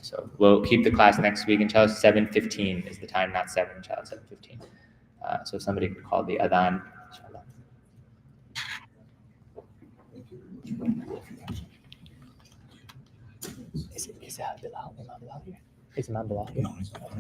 So we'll keep the class next week, inshallah. 7:15 is the time, not 7, inshallah, 7:15. So somebody could call the adhan, inshallah. Is Bilal here? Is Imam Bilal here? No, he's not.